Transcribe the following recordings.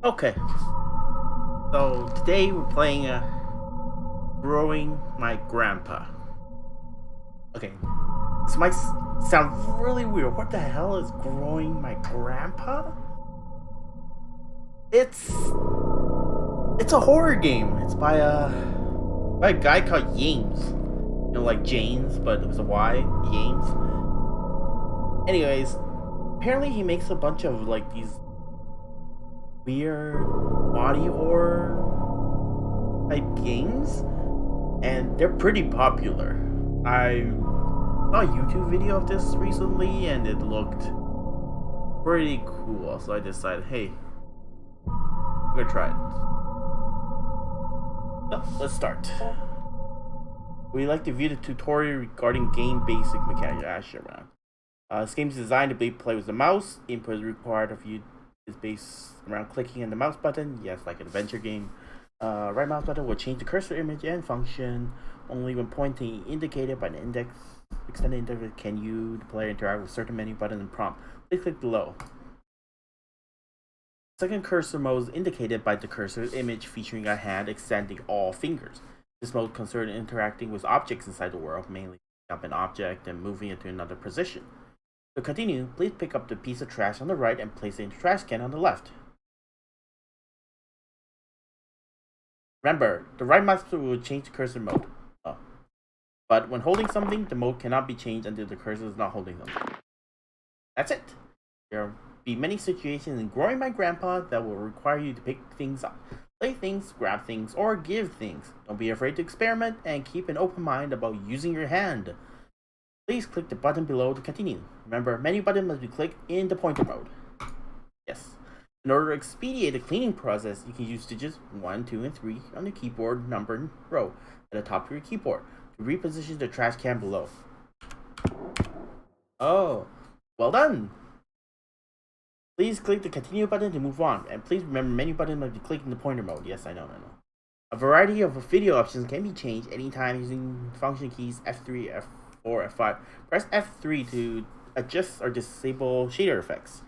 Okay, so today we're playing Growing My Grandpa. Okay, this might sound really weird. What the hell is Growing My Grandpa? It's it's a horror game. It's by a guy called James. You know, like James, but it was a Y. James. Anyways, apparently he makes a bunch of like these weird body horror type games, and they're pretty popular. I saw a YouTube video of this recently, and it looked pretty cool. So I decided, hey, I'm gonna try it. So, let's start. We like to view the tutorial regarding game basic mechanics. Around. This game is designed to be played with the mouse. Input required of you is based around clicking on the mouse button. Yes, like an adventure game. Right mouse button will change the cursor image and function only when pointing indicated by the index. Extended index can you, the player, interact with certain menu button and prompt. Please click below. Second cursor mode is indicated by the cursor image featuring a hand extending all fingers. This mode concerns interacting with objects inside the world, mainly picking up an object and moving it to another position. To continue, please pick up the piece of trash on the right and place it in the trash can on the left. Remember, the right mouse will change the cursor mode. But when holding something, the mode cannot be changed until the cursor is not holding something. That's it. There will be many situations in Growing My Grandpa that will require you to pick things up, play things, grab things, or give things. Don't be afraid to experiment and keep an open mind about using your hand. Please click the button below to continue. Remember, menu button must be clicked in the pointer mode. Yes. In order to expedite the cleaning process, you can use digits 1, 2, and 3 on the keyboard number row at the top of your keyboard to reposition the trash can below. Oh, well done! Please click the continue button to move on, and please remember menu button must be clicked in the pointer mode. Yes, I know. A variety of video options can be changed anytime using function keys F3, F4, F5. Press F3 to adjust or disable shader effects,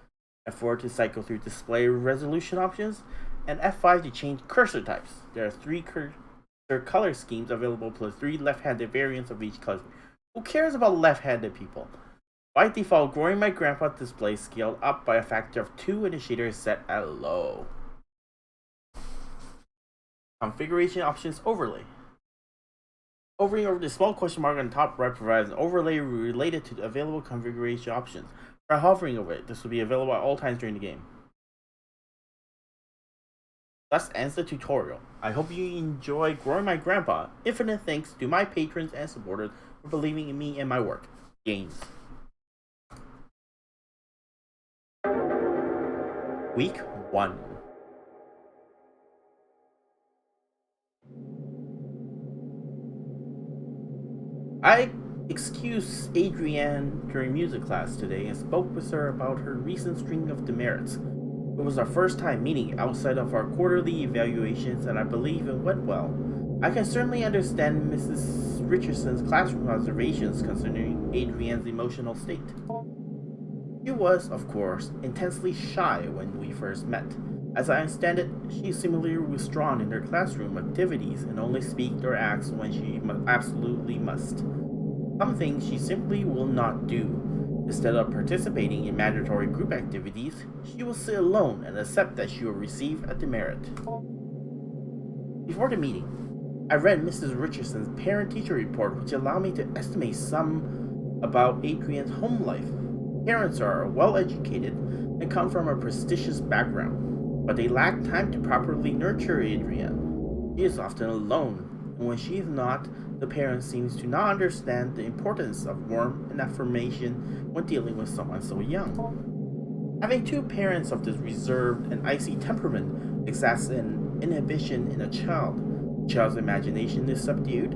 F4 to cycle through display resolution options, and F5 to change cursor types. There are 3 cursor color schemes available, plus 3 left-handed variants of each color. Who cares about left-handed people? By default, Growing My Grandpa display scaled up by a factor of 2 and the shader is set at low. Configuration options overlay. Hovering over the small question mark on the top right provides an overlay related to the available configuration options. By hovering over it, this will be available at all times during the game. Thus ends the tutorial. I hope you enjoy Growing My Grandpa. Infinite thanks to my patrons and supporters for believing in me and my work. Games. Week 1. I excused Adrienne during music class today and spoke with her about her recent string of demerits. It was our first time meeting outside of our quarterly evaluations, and I believe it went well. I can certainly understand Mrs. Richardson's classroom observations concerning Adrienne's emotional state. She was, of course, intensely shy when we first met. As I understand it, she is similarly withdrawn in her classroom activities and only speaks or acts when she absolutely must. Some things she simply will not do. Instead of participating in mandatory group activities, she will sit alone and accept that she will receive a demerit. Before the meeting, I read Mrs. Richardson's parent-teacher report, which allowed me to estimate some about Adrienne's home life. Parents are well-educated and come from a prestigious background, but they lack time to properly nurture Adrienne. She is often alone, and when she is not, the parent seems to not understand the importance of warmth and affirmation when dealing with someone so young. Having 2 parents of this reserved and icy temperament exacts an inhibition in a child. The child's imagination is subdued,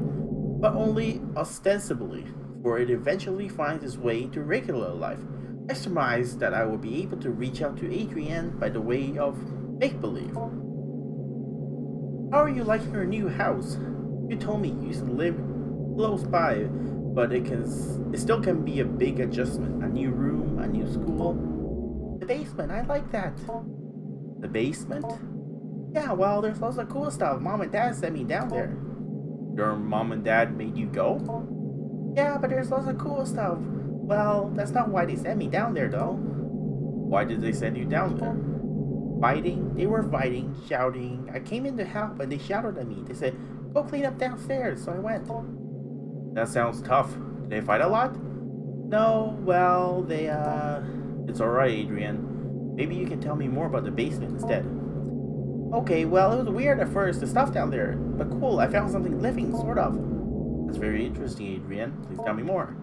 but only ostensibly, for it eventually finds its way into regular life. I surmise that I will be able to reach out to Adrienne by the way of make-believe. How are you liking your new house? You told me you used to live close by, but it still can be a big adjustment. A new room, a new school. The basement, I like that. The basement? Yeah, well, there's lots of cool stuff. Mom and Dad sent me down there. Your mom and dad made you go? Yeah, but there's lots of cool stuff. Well, that's not why they sent me down there, though. Why did they send you down there? Fighting? They were fighting, shouting. I came in to help and they shouted at me. They said, go clean up downstairs, so I went. That sounds tough. Did they fight a lot? No, well, It's alright, Adrian. Maybe you can tell me more about the basement instead. Okay, well, it was weird at first, the stuff down there. But cool, I found something living, sort of. That's very interesting, Adrian. Please tell me more.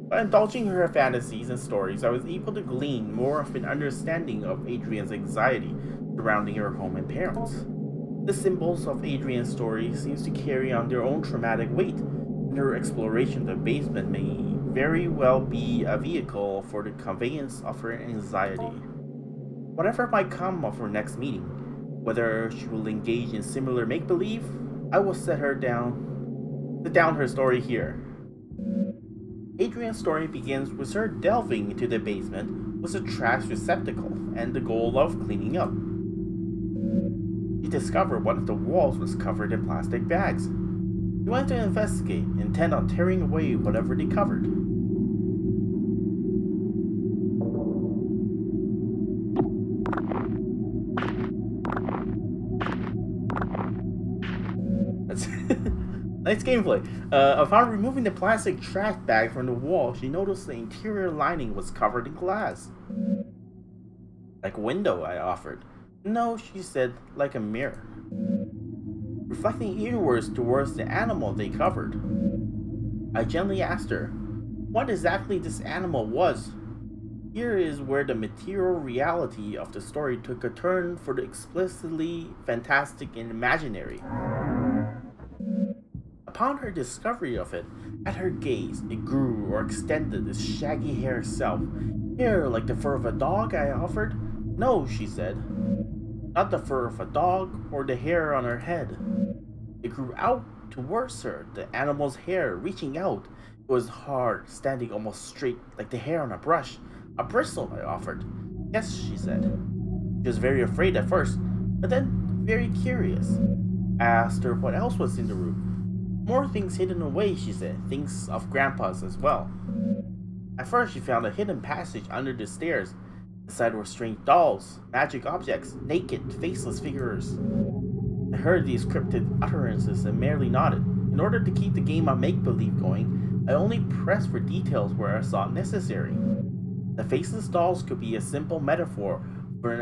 By indulging her fantasies and stories, I was able to glean more of an understanding of Adrian's anxiety surrounding her home and parents. The symbols of Adrian's story seems to carry on their own traumatic weight, and her exploration of the basement may very well be a vehicle for the conveyance of her anxiety. Whatever might come of her next meeting, whether she will engage in similar make-believe, I will set down her story here. Adrian's story begins with her delving into the basement with a trash receptacle and the goal of cleaning up. She discovered one of the walls was covered in plastic bags. She went to investigate, intent on tearing away whatever they covered. That's nice gameplay. Upon removing the plastic trash bag from the wall, she noticed the interior lining was covered in glass. Like a window, I offered. No, she said, like a mirror. Reflecting inwards towards the animal they covered. I gently asked her what exactly this animal was. Here is where the material reality of the story took a turn for the explicitly fantastic and imaginary. Upon her discovery of it, at her gaze, it grew or extended its shaggy hair itself. Hair like the fur of a dog, I offered. No, she said. Not the fur of a dog or the hair on her head. It grew out towards her, the animal's hair reaching out. It was hard, standing almost straight like the hair on a brush. A bristle, I offered. Yes, she said. She was very afraid at first, but then very curious. I asked her what else was in the room. More things hidden away, she said, things of Grandpa's as well. At first, she found a hidden passage under the stairs. Inside were strange dolls, magic objects, naked, faceless figures. I heard these cryptic utterances and merely nodded. In order to keep the game of make-believe going, I only pressed for details where I saw it necessary. The faceless dolls could be a simple metaphor for an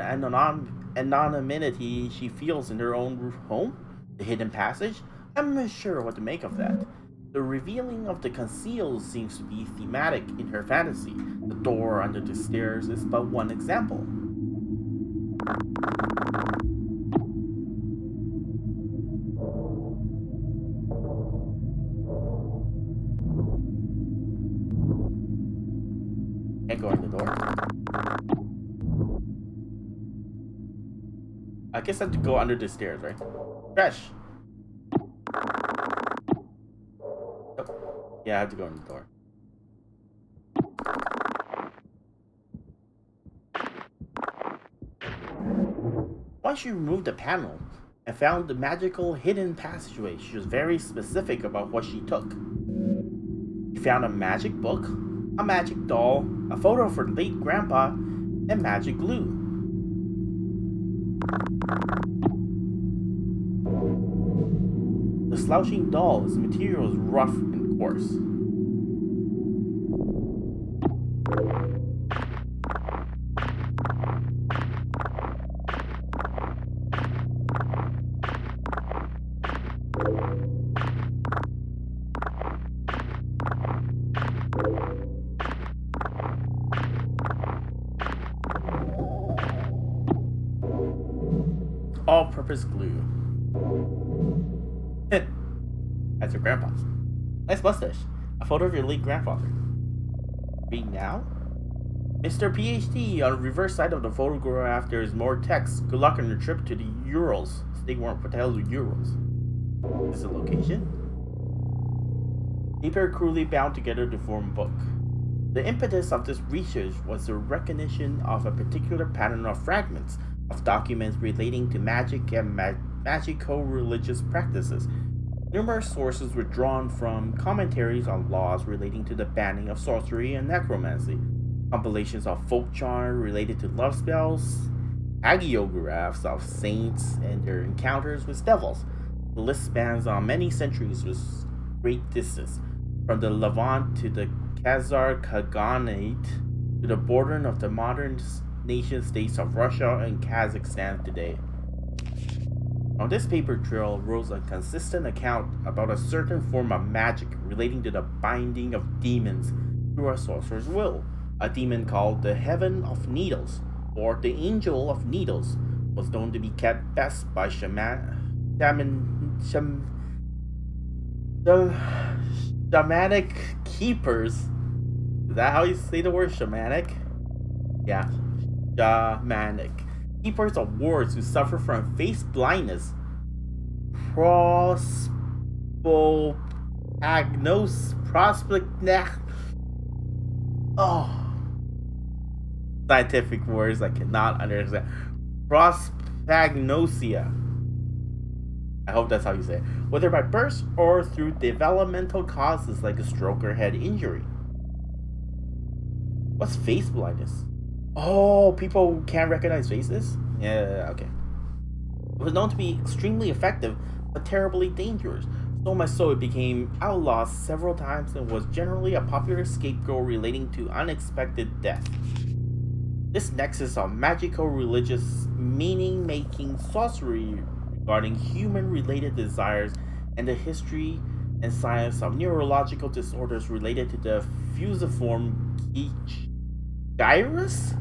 anonymity she feels in her own home. The hidden passage? I'm not sure what to make of that. The revealing of the concealed seems to be thematic in her fantasy. The door under the stairs is but one example. Can't go in the door. I guess I have to go under the stairs, right? Trash! Yeah, I have to go in the door. Once she removed the panel and found the magical hidden passageway, she was very specific about what she took. She found a magic book, a magic doll, a photo of her late grandpa, and magic glue. The slouching doll's material is rough and coarse. All-purpose glue. That's your grandpa. Nice mustache. A photo of your late grandfather. Read now? Mr. PhD, on the reverse side of the photograph there is more text. Good luck on your trip to the Urals. Stay warm. What the hell are Urals? Is it location? Paper crudely bound together to form a book. The impetus of this research was the recognition of a particular pattern of fragments of documents relating to magic and magical religious practices. Numerous sources were drawn from commentaries on laws relating to the banning of sorcery and necromancy, compilations of folk charm related to love spells, hagiographs of saints and their encounters with devils. The list spans on many centuries with great distance, from the Levant to the Khazar Khaganate to the border of the modern nation states of Russia and Kazakhstan today. On this paper trail rose a consistent account about a certain form of magic relating to the binding of demons through a sorcerer's will. A demon called the Heaven of Needles, or the Angel of Needles, was known to be kept best by shamanic keepers. Is that how you say the word shamanic? Yeah, shamanic. Keepers of wards who suffer from face blindness, prospect. Oh, scientific words I cannot understand. Prospagnosia. I hope that's how you say it. Whether by birth or through developmental causes like a stroke or head injury. What's face blindness? Oh, people can't recognize faces? Yeah, okay. It was known to be extremely effective, but terribly dangerous. So much so it became outlawed several times and was generally a popular scapegoat relating to unexpected death. This nexus of magical religious meaning making sorcery regarding human related desires and the history and science of neurological disorders related to the fusiform gyrus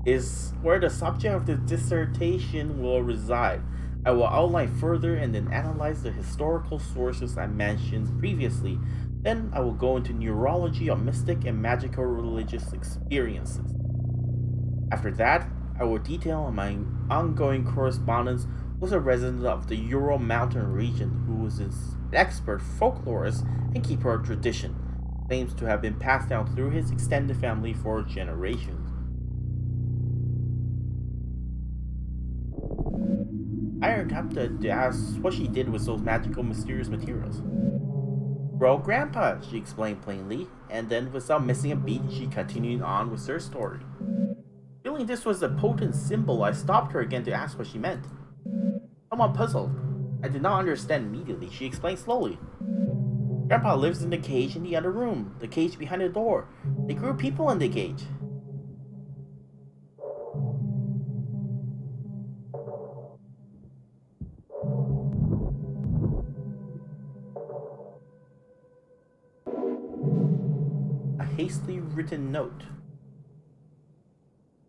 is where the subject of the dissertation will reside. I will outline further and then analyze the historical sources I mentioned previously. Then I will go into neurology of mystic and magical religious experiences. After that, I will detail my ongoing correspondence with a resident of the Ural Mountain region who is an expert folklorist and keeper of tradition, claims to have been passed down through his extended family for generations. I attempted to ask what she did with those magical, mysterious materials. Well, Grandpa, she explained plainly, and then without missing a beat, she continued on with her story. Feeling this was a potent symbol, I stopped her again to ask what she meant. Somewhat puzzled, I did not understand immediately. She explained slowly. Grandpa lives in the cage in the other room, the cage behind the door. They grew people in the cage. A hastily written note.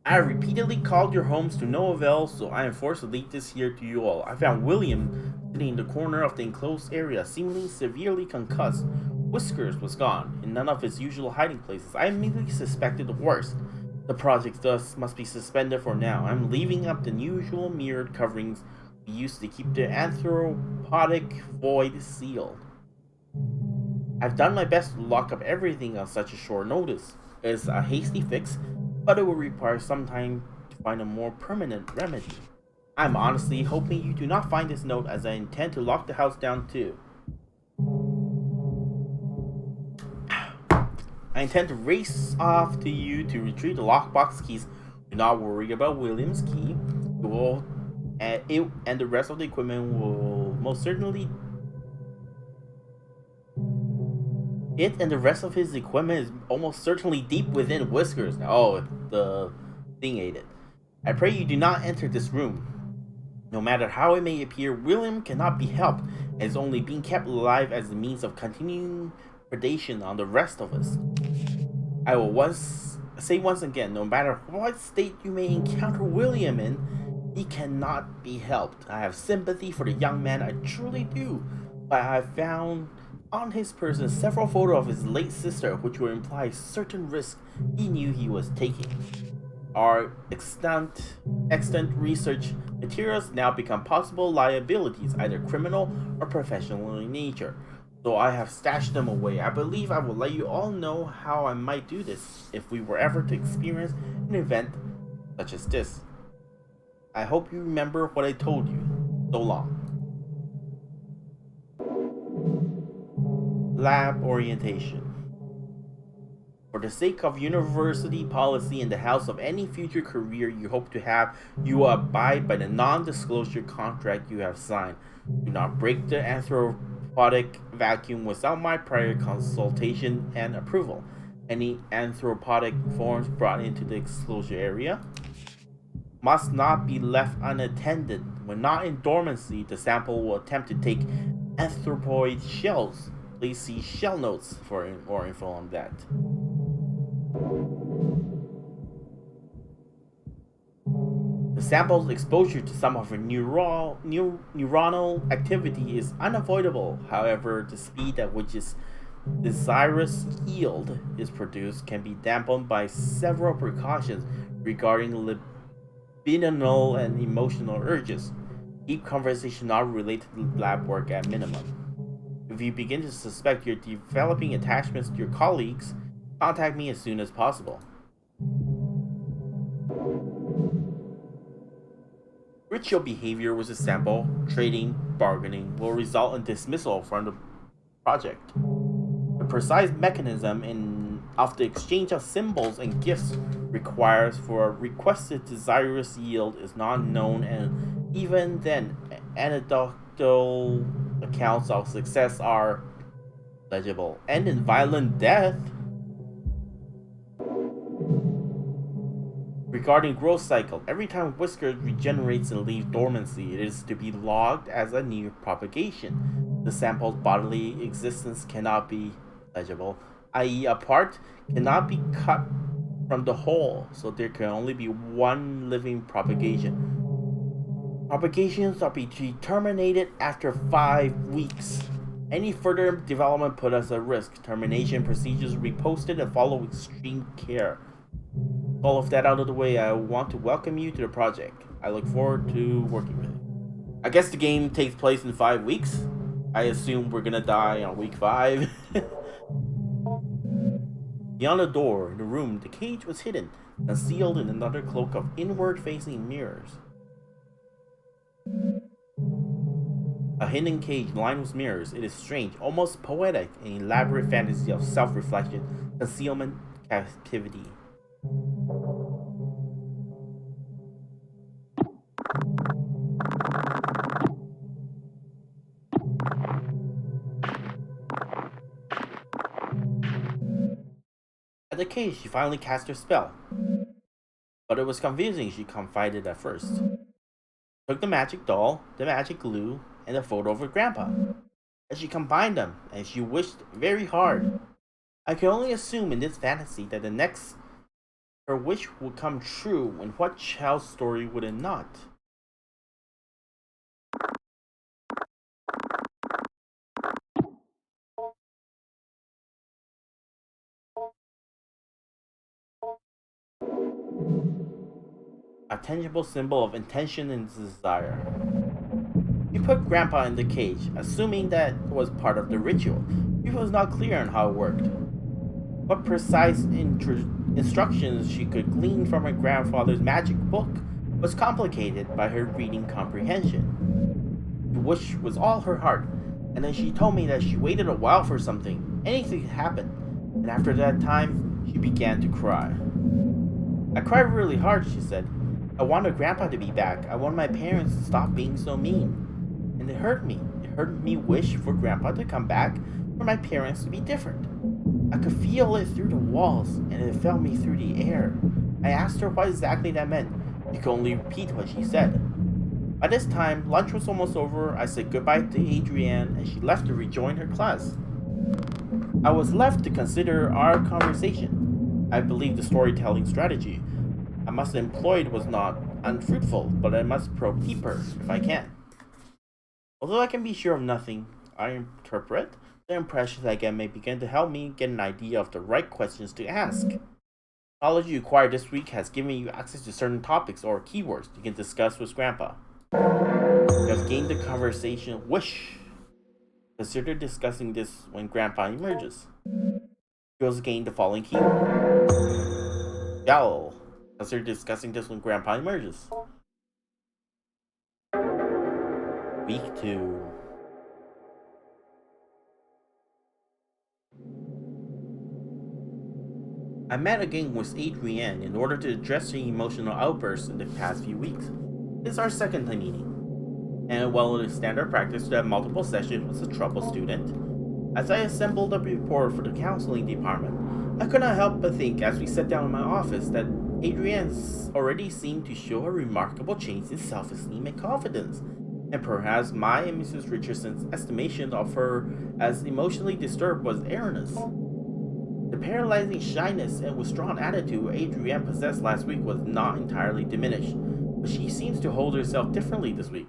I have repeatedly called your homes to no avail, so I am forced to leave this here to you all. I found William sitting in the corner of the enclosed area, seemingly severely concussed. Whiskers was gone, in none of his usual hiding places. I immediately suspected the worst. The project thus must be suspended for now. I'm leaving up the usual mirrored coverings we used to keep the anthropodic void sealed. I've done my best to lock up everything on such a short notice. It's a hasty fix, but it will require some time to find a more permanent remedy. I'm honestly hoping you do not find this note, as I intend to lock the house down too. I intend to race off to you to retrieve the lockbox keys. Do not worry about William's key. It and the rest of the equipment will most certainly. It and the rest of his equipment is almost certainly deep within Whiskers. Oh, the thing ate it. I pray you do not enter this room. No matter how it may appear, William cannot be helped and is only being kept alive as a means of continuing predation on the rest of us. I will once again, no matter what state you may encounter William in, he cannot be helped. I have sympathy for the young man, I truly do, but I have found on his person several photos of his late sister, which would imply certain risks he knew he was taking. Our extant research materials now become possible liabilities, either criminal or professional in nature. So I have stashed them away. I believe I will let you all know how I might do this if we were ever to experience an event such as this. I hope you remember what I told you. So long. Lab orientation. For the sake of university policy and the house of any future career you hope to have, you will abide by the non disclosure contract you have signed. Do not break the anthropodic vacuum without my prior consultation and approval. Any anthropodic forms brought into the disclosure area must not be left unattended. When not in dormancy, the sample will attempt to take anthropoid shells. Please see shell notes for more info on that. The sample's exposure to some of her neuronal activity is unavoidable. However, the speed at which its desirous yield is produced can be dampened by several precautions regarding libidinal and emotional urges. Keep conversation not related to lab work at minimum. If you begin to suspect you're developing attachments to your colleagues, contact me as soon as possible. Ritual behavior with a sample, trading, bargaining will result in dismissal from the project. The precise mechanism of the exchange of symbols and gifts requires for a requested desirous yield is not known, and even then, anecdotal accounts of success are legible. And in violent death, regarding growth cycle, every time Whisker regenerates and leaves dormancy, it is to be logged as a new propagation. The sample's bodily existence cannot be legible, i.e., a part cannot be cut from the whole, so there can only be one living propagation. Propagations are to be terminated after 5 weeks. Any further development put us at risk. Termination procedures reposted and follow extreme care. All of that out of the way, I want to welcome you to the project. I look forward to working with you. I guess the game takes place in 5 weeks. I assume we're gonna die on week 5. Beyond the door in the room, the cage was hidden, concealed in another cloak of inward facing mirrors. A hidden cage lined with mirrors, it is strange, almost poetic, an elaborate fantasy of self reflection, concealment, captivity. At the cage, she finally cast her spell. But it was confusing, she confided at first. Took the magic doll, the magic glue, and the photo of her grandpa. And she combined them, and she wished very hard. I can only assume in this fantasy that the next her wish would come true, and what child's story would it not? A tangible symbol of intention and desire. You put Grandpa in the cage, assuming that was part of the ritual. She was not clear on how it worked. What precise instructions she could glean from her grandfather's magic book was complicated by her reading comprehension. The wish was all her heart, and then she told me that she waited a while for something. Anything could happen, and after that time, she began to cry. I cried really hard, she said. I wanted Grandpa to be back. I wanted my parents to stop being so mean. And it hurt me. It hurt me wish for Grandpa to come back, for my parents to be different. I could feel it through the walls, and it felt me through the air. I asked her what exactly that meant. She could only repeat what she said. By this time, lunch was almost over. I said goodbye to Adrienne, and she left to rejoin her class. I was left to consider our conversation. I believe the storytelling strategy I must have employed was not unfruitful, but I must probe deeper if I can. Although I can be sure of nothing, I interpret the impressions I get may begin to help me get an idea of the right questions to ask. Knowledge you acquired this week has given you access to certain topics or keywords you can discuss with Grandpa. You have gained the conversation wish. Consider discussing this when Grandpa emerges. You also gain the following keyword. Shall. Consider discussing this when Grandpa emerges. Week 2. I met again with Adrienne in order to address her emotional outbursts in the past few weeks. It's our second time meeting, and while it is standard practice to have multiple sessions with a troubled student, as I assembled a report for the counseling department, I could not help but think as we sat down in my office that Adrienne already seemed to show a remarkable change in self-esteem and confidence, and perhaps my and Mrs. Richardson's estimation of her as emotionally disturbed was erroneous. The paralyzing shyness and withdrawn attitude Adrienne possessed last week was not entirely diminished, but she seems to hold herself differently this week.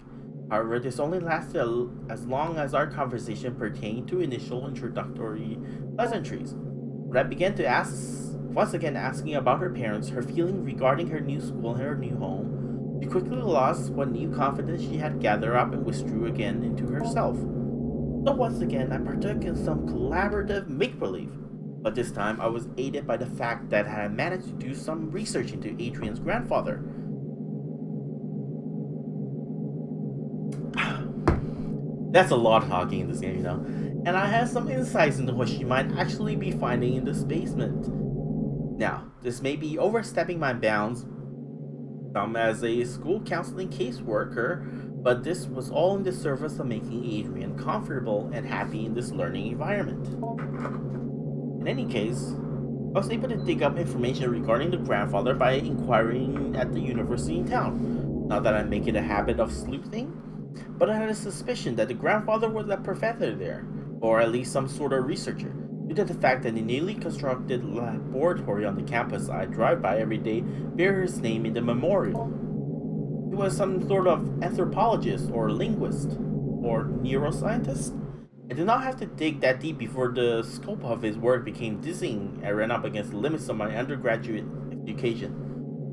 However, this only lasted as long as our conversation pertained to initial introductory pleasantries. When I began to once again asking about her parents, her feeling regarding her new school and her new home, she quickly lost what new confidence she had gathered up and withdrew again into herself. So once again, I partook in some collaborative make-believe. But this time, I was aided by the fact that I had managed to do some research into Adrienne's grandfather. That's a lot of talking in this game, and I had some insights into what she might actually be finding in this basement. Now, this may be overstepping my bounds, some as a school counseling caseworker, but this was all in the service of making Adrienne comfortable and happy in this learning environment. In any case, I was able to dig up information regarding the grandfather by inquiring at the university in town. Not that I make it a habit of sleuthing, but I had a suspicion that the grandfather was a professor there, or at least some sort of researcher, due to the fact that the newly constructed laboratory on the campus I drive by every day bears his name in the memorial. He was some sort of anthropologist or linguist or neuroscientist. I did not have to dig that deep before the scope of his work became dizzying and ran up against the limits of my undergraduate education.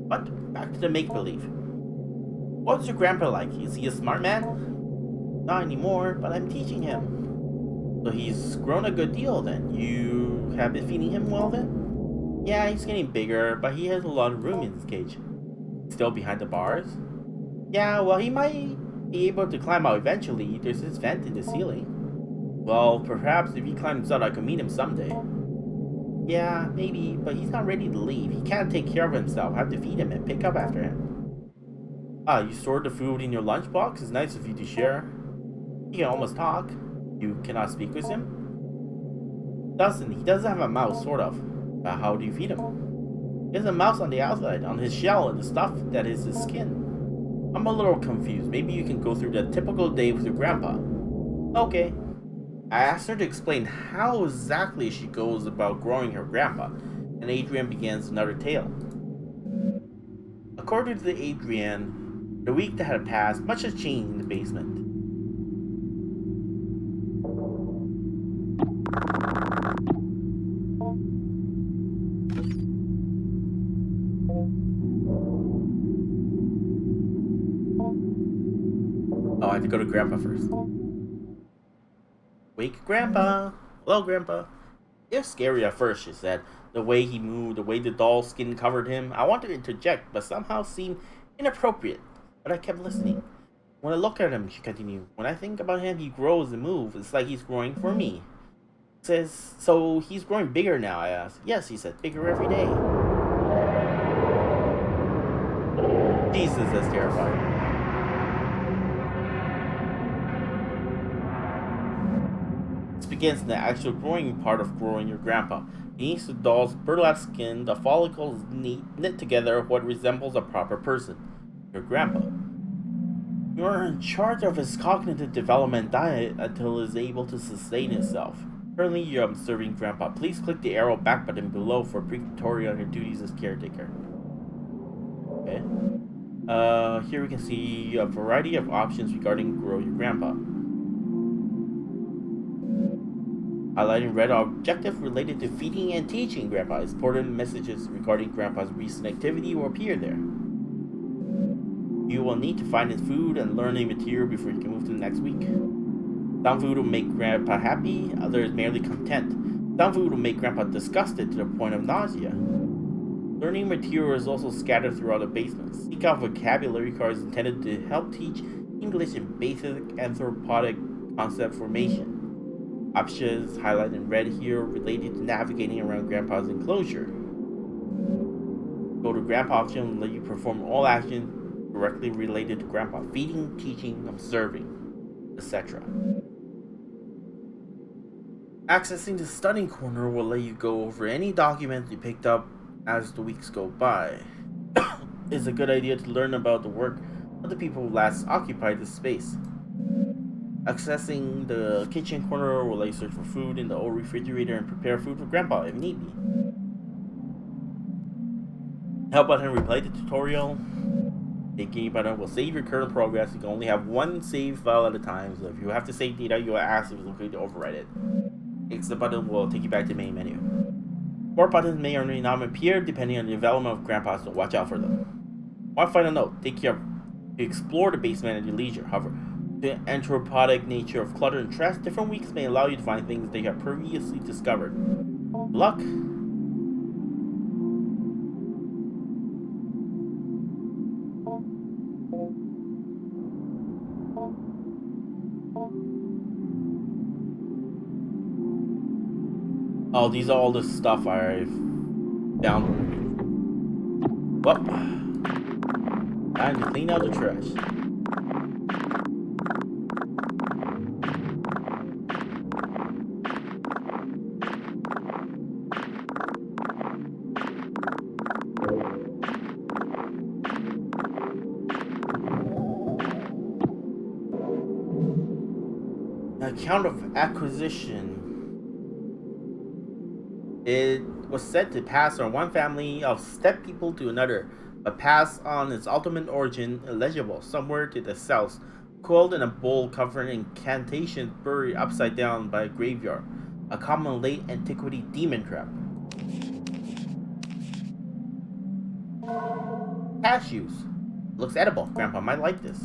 But back to the make-believe. What's your grandpa like? Is he a smart man? Not anymore, but I'm teaching him. So he's grown a good deal then. You have been feeding him well then? Yeah, he's getting bigger, but he has a lot of room in his cage. Still behind the bars? Yeah, well, he might be able to climb out eventually. There's this vent in the ceiling. Well, perhaps if he climbs out, I could meet him someday. Yeah, maybe, but he's not ready to leave. He can't take care of himself. I have to feed him and pick up after him. Ah, you stored the food in your lunchbox? It's nice of you to share. He can almost talk. You cannot speak with him? Doesn't. He does have a mouth, sort of. How do you feed him? He has a mouth on the outside, on his shell, and the stuff that is his skin. I'm a little confused. Maybe you can go through the typical day with your grandpa. Okay. I asked her to explain how exactly she goes about growing her grandpa, and Adrienne begins another tale. According to Adrienne, the week that had passed, much has changed in the basement. Oh, I have to go to Grandpa first. Wake Grandpa! Hello, Grandpa. It was scary at first, she said. The way he moved, the way the doll skin covered him. I wanted to interject, but somehow seemed inappropriate. But I kept listening. When I look at him, she continued, when I think about him, he grows and moves. It's like he's growing for me. Says, so he's growing bigger now, I asked. Yes, he said, bigger every day. Jesus, that's terrifying. Begins in the actual growing part of growing your grandpa. Beneath the doll's burlap skin, the follicles knit together what resembles a proper person, your grandpa. You are in charge of his cognitive development diet until he is able to sustain itself. Currently, you are observing grandpa. Please click the arrow back button below for a brief tutorial on your duties as caretaker. Okay. Here we can see a variety of options regarding grow your grandpa. Highlighting red objective related to feeding and teaching grandpa. Important messages regarding grandpa's recent activity will appear there. You will need to find his food and learning material before you can move to the next week. Some food will make grandpa happy, others merely content. Some food will make grandpa disgusted to the point of nausea. Learning material is also scattered throughout the basement. Seek out vocabulary cards intended to help teach English and basic anthropodic concept formation. Options highlighted in red here related to navigating around Grandpa's enclosure. Go to Grandpa option and let you perform all actions directly related to Grandpa: feeding, teaching, observing, etc. Accessing the study corner will let you go over any documents you picked up as the weeks go by. It's a good idea to learn about the work of the people who last occupied this space. Accessing the kitchen corner will let you search for food in the old refrigerator and prepare food for Grandpa if need be. Help button replay the tutorial. The game button will save your current progress. You can only have one save file at a time, so if you have to save data, you will ask if it's okay to overwrite it. Exit button will take you back to the main menu. More buttons may or may not appear depending on the development of Grandpa, so watch out for them. One final note: take care to explore the basement at your leisure. However, the anthropodic nature of clutter and trash, different weeks may allow you to find things that you have previously discovered. Good luck! Oh, these are all the stuff I've downloaded. Well, time to clean out the trash. Account of acquisition. It was said to pass from one family of steppe people to another, but passed on its ultimate origin illegible somewhere to the south, coiled in a bowl covered in incantations buried upside down by a graveyard, a common late antiquity demon trap. Cashews. Looks edible. Grandpa might like this.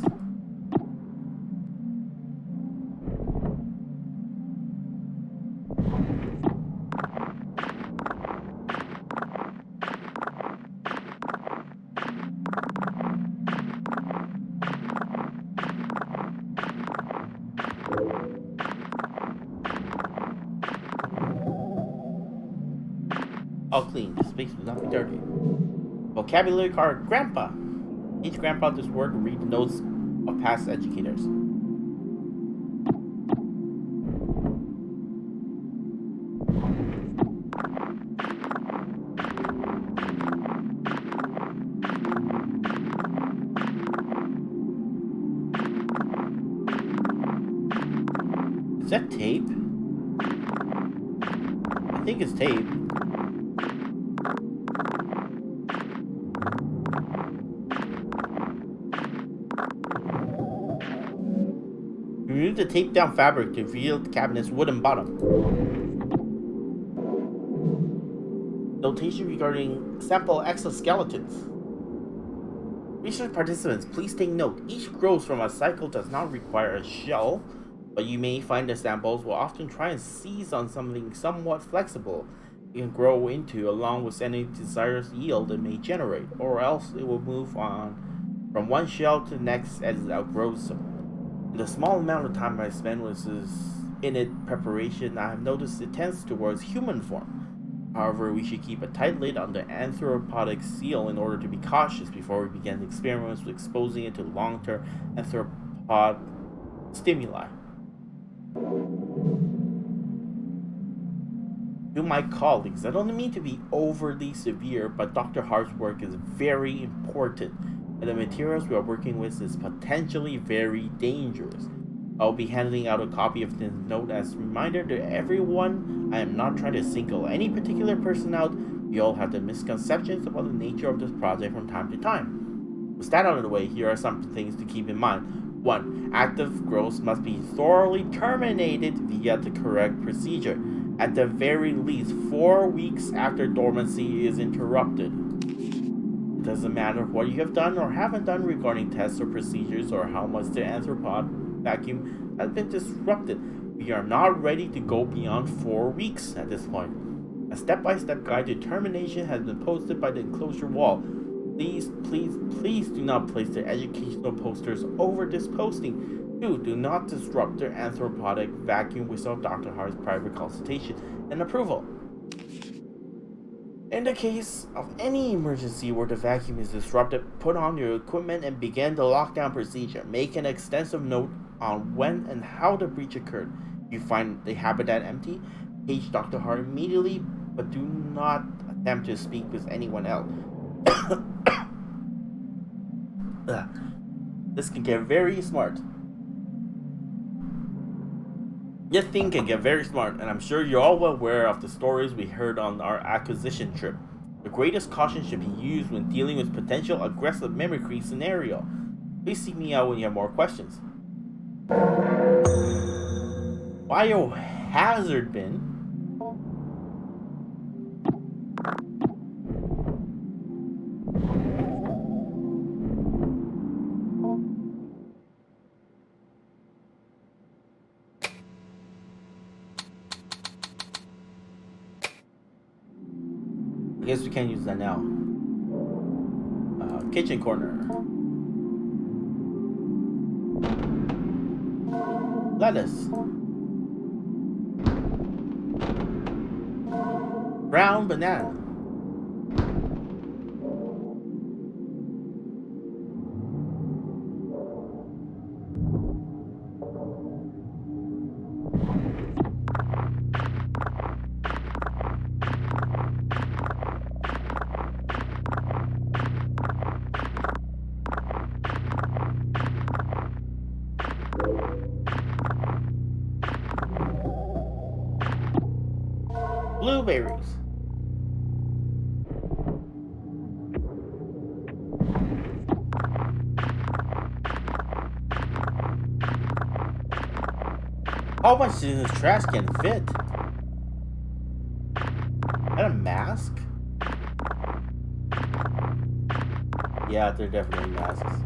All clean. The space will not be dirty. Vocabulary card: Grandpa. Teach Grandpa this word and read the notes of past educators. Is that tape? I think it's tape. Remove the taped down fabric to reveal the cabinet's wooden bottom. Notation regarding sample exoskeletons. Research participants, please take note. Each growth from a cycle does not require a shell, but you may find the samples will often try and seize on something somewhat flexible it can grow into, along with any desired yield it may generate, or else it will move on from one shell to the next as it outgrows them. In the small amount of time I spend with this in it preparation, I have noticed it tends towards human form. However, we should keep a tight lid on the anthropodic seal in order to be cautious before we begin experiments with exposing it to long-term anthropod stimuli. To my colleagues, I don't mean to be overly severe, but Dr. Hart's work is very important, and the materials we are working with is potentially very dangerous. I'll be handing out a copy of this note as a reminder to everyone. I am not trying to single any particular person out. We all have the misconceptions about the nature of this project from time to time. With that out of the way, here are some things to keep in mind. 1. Active growth must be thoroughly terminated via the correct procedure, at the very least 4 weeks after dormancy is interrupted. It doesn't matter what you have done or haven't done regarding tests or procedures or how much the anthropod vacuum has been disrupted. We are not ready to go beyond 4 weeks at this point. A step-by-step guide to termination has been posted by the enclosure wall. Please do not place the educational posters over this posting. 2. Do not disrupt their anthropodic vacuum without Dr. Hart's private consultation and approval. In the case of any emergency where the vacuum is disrupted, put on your equipment and begin the lockdown procedure. Make an extensive note on when and how the breach occurred. If you find the habitat empty, page Dr. Hart immediately, but do not attempt to speak with anyone else. This can get very smart. This thing can get very smart, and I'm sure you're all well aware of the stories we heard on our acquisition trip. The greatest caution should be used when dealing with potential aggressive mimicry scenario. Please seek me out when you have more questions. Biohazard bin? I guess we can't use that now. Kitchen corner. Lettuce. Brown banana. Blueberries. How much in this trash can fit? Is that a mask? Yeah, they're definitely masks.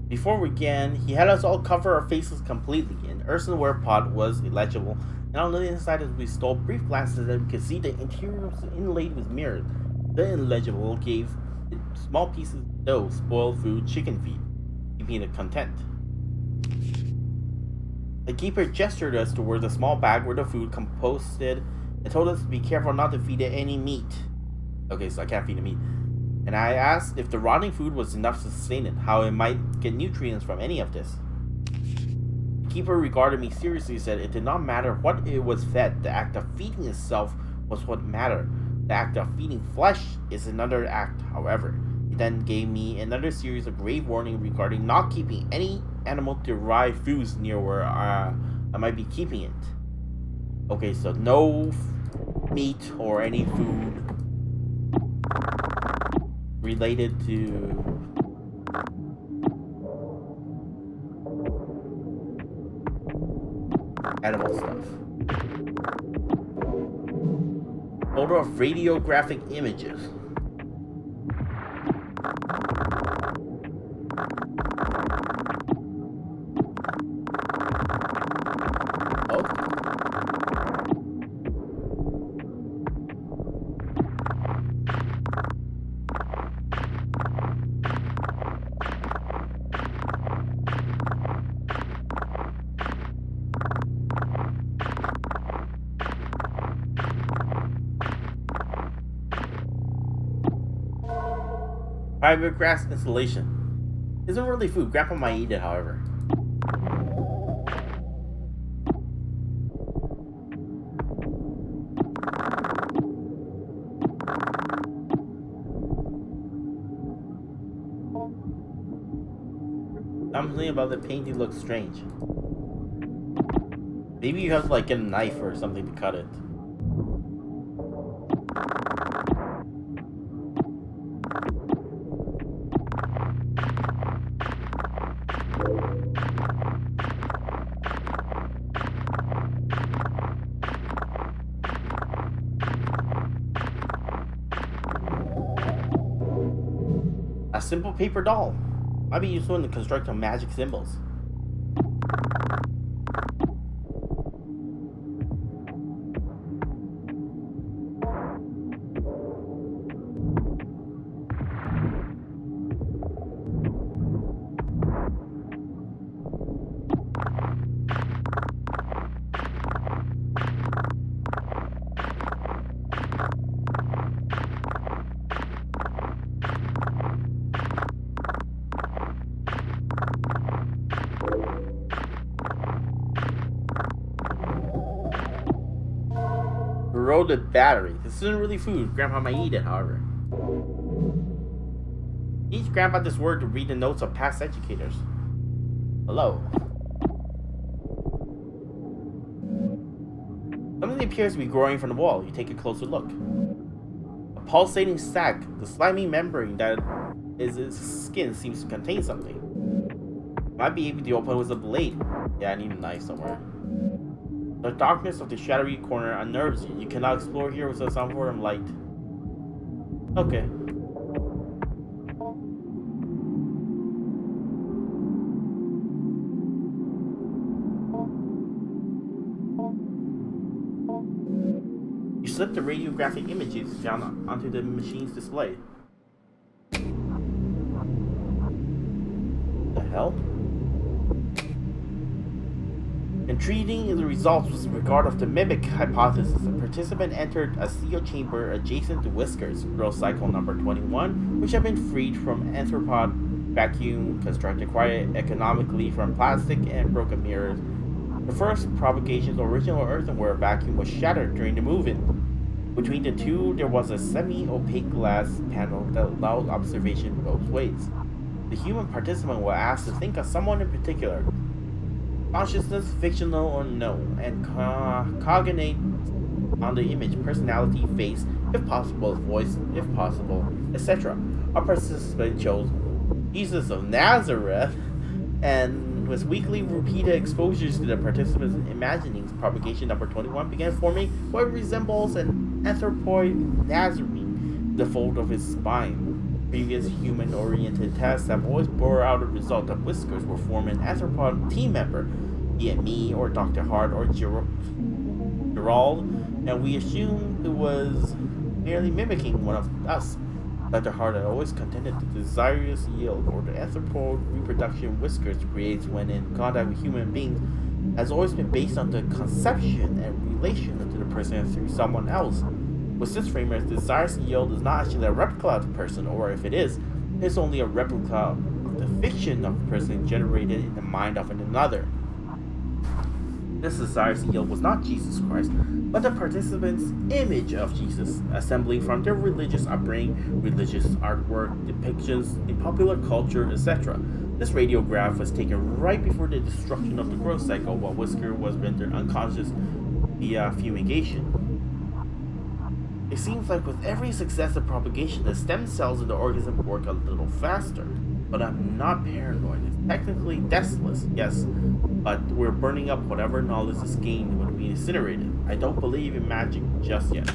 Before we began, he had us all cover our faces completely. An earthenware pot was illegible, and on the inside, as we stole brief glances at it, we could see the interior was inlaid with mirrors. The illegible gave small pieces of dough, spoiled food, chicken feed, keeping it content. The keeper gestured us towards a small bag where the food composted and told us to be careful not to feed it any meat. Okay, so I can't feed it meat. And I asked if the rotting food was enough to sustain it, how it might get nutrients from any of this. The keeper regarded me seriously and said it did not matter what it was fed, the act of feeding itself was what mattered. The act of feeding flesh is another act, however. He then gave me another series of grave warning regarding not keeping any animal-derived foods near where I might be keeping it. Okay, so no meat or any food related to animal stuff. Photo of radiographic images. Fiberglass insulation. Isn't really food. Grandpa might eat it, however. Something about the painting looks strange. Maybe you have to like get a knife or something to cut it. A simple paper doll. Might be useful in the construct of magic symbols. loaded battery. This isn't really food. Grandpa might eat it, however. Teach Grandpa this word to read the notes of past educators. Hello. Something appears to be growing from the wall. You take a closer look. A pulsating sac, the slimy membrane that is its skin seems to contain something. Might be able to open it with a blade. Yeah, I need a knife somewhere. The darkness of the shadowy corner unnerves you. You cannot explore here without some form of light. Okay. You slip the radiographic images found onto the machine's display. The hell? Intriguing is the results with regard of the mimic hypothesis. A participant entered a sealed chamber adjacent to Whiskers, growth cycle number 21, which had been freed from arthropod vacuum, constructed quite economically from plastic and broken mirrors. The first propagation's original earthenware vacuum was shattered during the move-in. Between the two, there was a semi-opaque glass panel that allowed observation both ways. The human participant was asked to think of someone in particular. Consciousness, fictional or no, and cognate on the image, personality, face, if possible, voice, if possible, etc. Our participant chose Jesus of Nazareth, and with weekly repeated exposures to the participant's imaginings, propagation number 21 began forming what resembles an anthropoid Nazarene, the fold of his spine. Previous human-oriented tests have always bore out a result that Whiskers will form an arthropod team member, be it me or Dr. Hart or Gerald, and we assumed it was merely mimicking one of us. Dr. Hart had always contended that the desirous yield or the arthropod reproduction Whiskers creates when in contact with human beings has always been based on the conception and relation to the person through someone else. With this framework, the desirous yield is not actually a replica of the person, or if it is, it's only a replica of the fiction of the person generated in the mind of another. This desirous yield was not Jesus Christ, but the participants' image of Jesus, assembling from their religious upbringing, religious artwork, depictions in popular culture, etc. This radiograph was taken right before the destruction of the growth cycle, while Whisker was rendered unconscious via fumigation. It seems like with every successive propagation, the stem cells in the organism work a little faster. But I'm not paranoid. It's technically deathless, yes, but we're burning up whatever knowledge is gained when we incinerate it. I don't believe in magic just yet.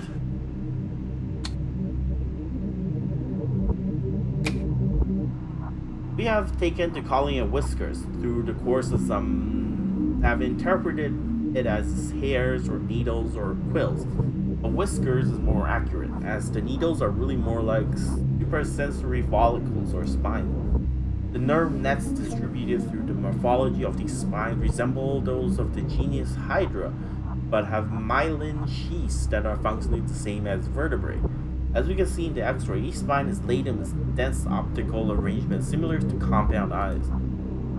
We have taken to calling it Whiskers through the course of some have interpreted it as hairs or needles or quills. But Whiskers is more accurate, as the needles are really more like suprasensory follicles or spines. The nerve nets distributed through the morphology of these spines resemble those of the genus Hydra, but have myelin sheaths that are functionally the same as vertebrae. As we can see in the X-ray, each spine is laden with dense optical arrangement similar to compound eyes.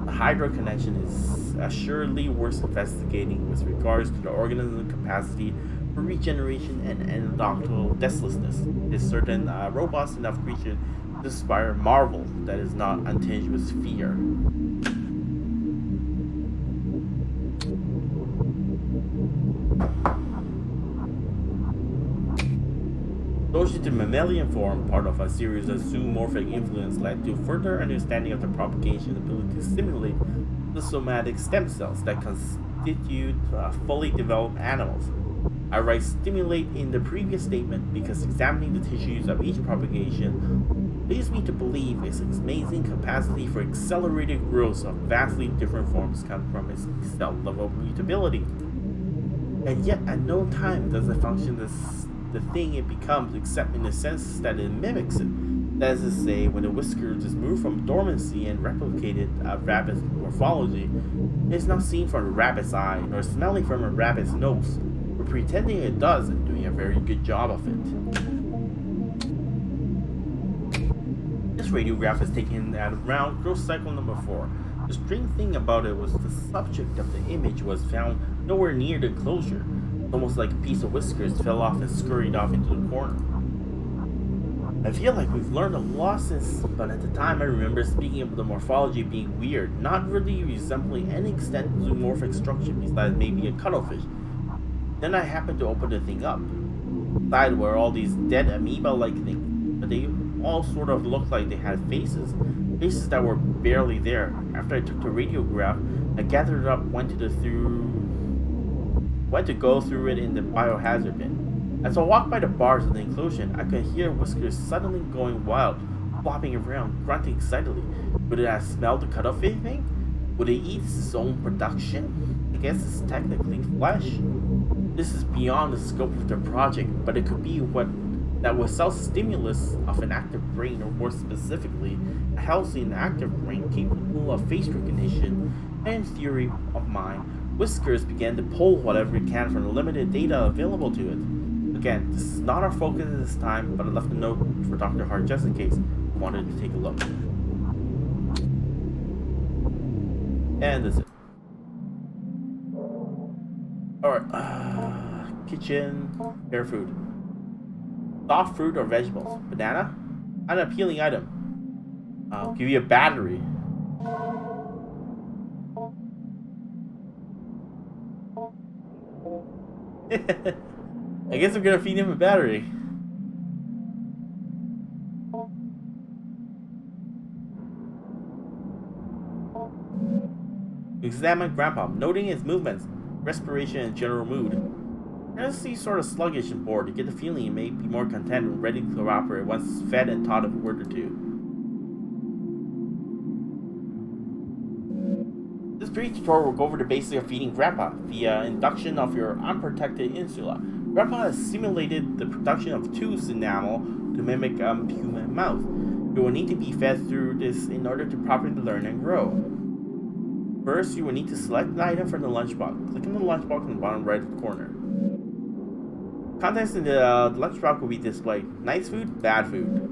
The Hydra connection is assuredly worth investigating with regards to the organism's capacity for regeneration and anecdotal deathlessness. It is certain robust enough creature to inspire marvel that is not untinged with fear. Those in the mammalian form, part of a series of zoomorphic influence, led to further understanding of the propagation ability to stimulate the somatic stem cells that constitute fully developed animals. I write stimulate in the previous statement because examining the tissues of each propagation leads me to believe its amazing capacity for accelerated growth of vastly different forms comes from its cell level mutability. And yet at no time does it function as the thing it becomes except in the sense that it mimics it. That is to say, when the Whiskers is moved from dormancy and replicated a rabbit's morphology, it is not seen from a rabbit's eye nor smelling from a rabbit's nose, but pretending it does and doing a very good job of it. This radiograph is taken at around growth cycle number 4. The strange thing about it was the subject of the image was found nowhere near the enclosure. Almost like a piece of whiskers fell off and scurried off into the corner. I feel like we've learned a lot since, but at the time I remember speaking of the morphology being weird, not really resembling any extent zoomorphic structure besides maybe a cuttlefish. Then I happened to open the thing up. Inside were all these dead amoeba-like things, but they all sort of looked like they had faces. Faces that were barely there. After I took the radiograph, I gathered it up, went to go through it in the biohazard bin. As I walked by the bars of the enclosure, I could hear Whiskers suddenly going wild, flopping around, grunting excitedly. Would it have smelled the cuttlefish thing? Would it eat its own production? I guess it's technically flesh. This is beyond the scope of the project, but it could be what that was self-stimulus of an active brain, or more specifically, a healthy and active brain capable of face recognition. And in theory of mine, Whiskers began to pull whatever it can from the limited data available to it. Again, this is not our focus at this time, but I left a note for Dr. Hart just in case I wanted to take a look. And that's it. Alright, kitchen, fair food. Soft fruit or vegetables. Banana? An appealing item. I'll give you a battery. I guess I'm gonna feed him a battery. Examine Grandpa, noting his movements, respiration, and general mood. Honestly, sort of sluggish and bored. You get the feeling he may be more content and ready to cooperate once fed and taught a word or two. This brief tutorial will go over the basics of feeding Grandpa via induction of your unprotected insula. Grandpa has simulated the production of tooth enamel to mimic human mouth. You will need to be fed through this in order to properly learn and grow. First, you will need to select an item from the lunchbox. Click on the lunchbox in the bottom right corner. Contents in the lunchbox will be displayed. Nice food, bad food.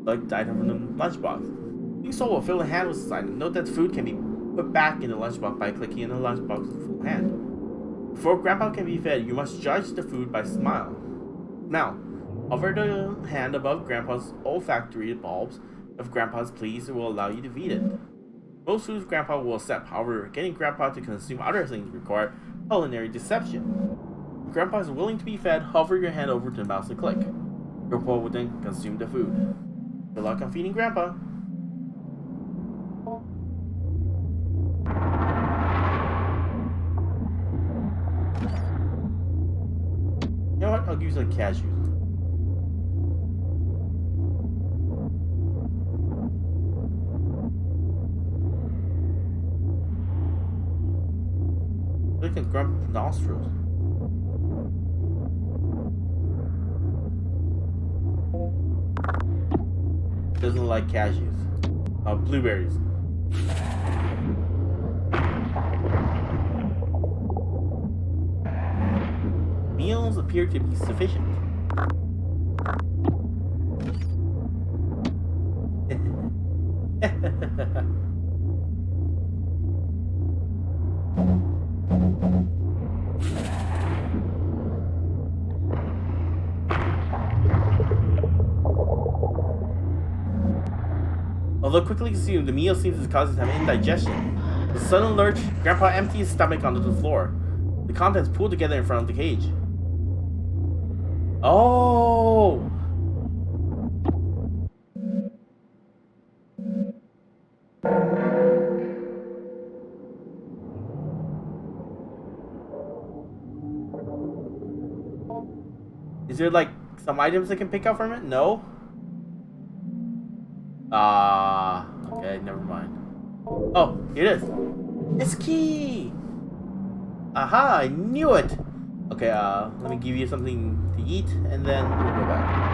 Select the item from the lunchbox. Doing so will fill the hand with this item. Note that food can be put back in the lunchbox by clicking on the lunchbox with full hand. Before Grandpa can be fed, you must judge the food by smile. Now, hover the hand above Grandpa's olfactory bulbs. If Grandpa is pleased, it will allow you to feed it. Most foods Grandpa will accept. However, getting Grandpa to consume other things require culinary deception. If Grandpa is willing to be fed, hover your hand over to the mouse and click. Grandpa will then consume the food. Good luck on feeding Grandpa. You know what? I'll give you some cashews. Look at Grump's nostrils. Doesn't like cashews. Blueberries. Meals appear to be sufficient. Although quickly consumed, the meal seems to cause him indigestion. With a sudden lurch, Grandpa empties his stomach onto the floor. The contents pull together in front of the cage. Oh! Is there like some items I can pick up from it? No? Okay, never mind. Oh, here it is. It's key! Aha, I knew it! Okay, let me give you something to eat, and then we'll go back.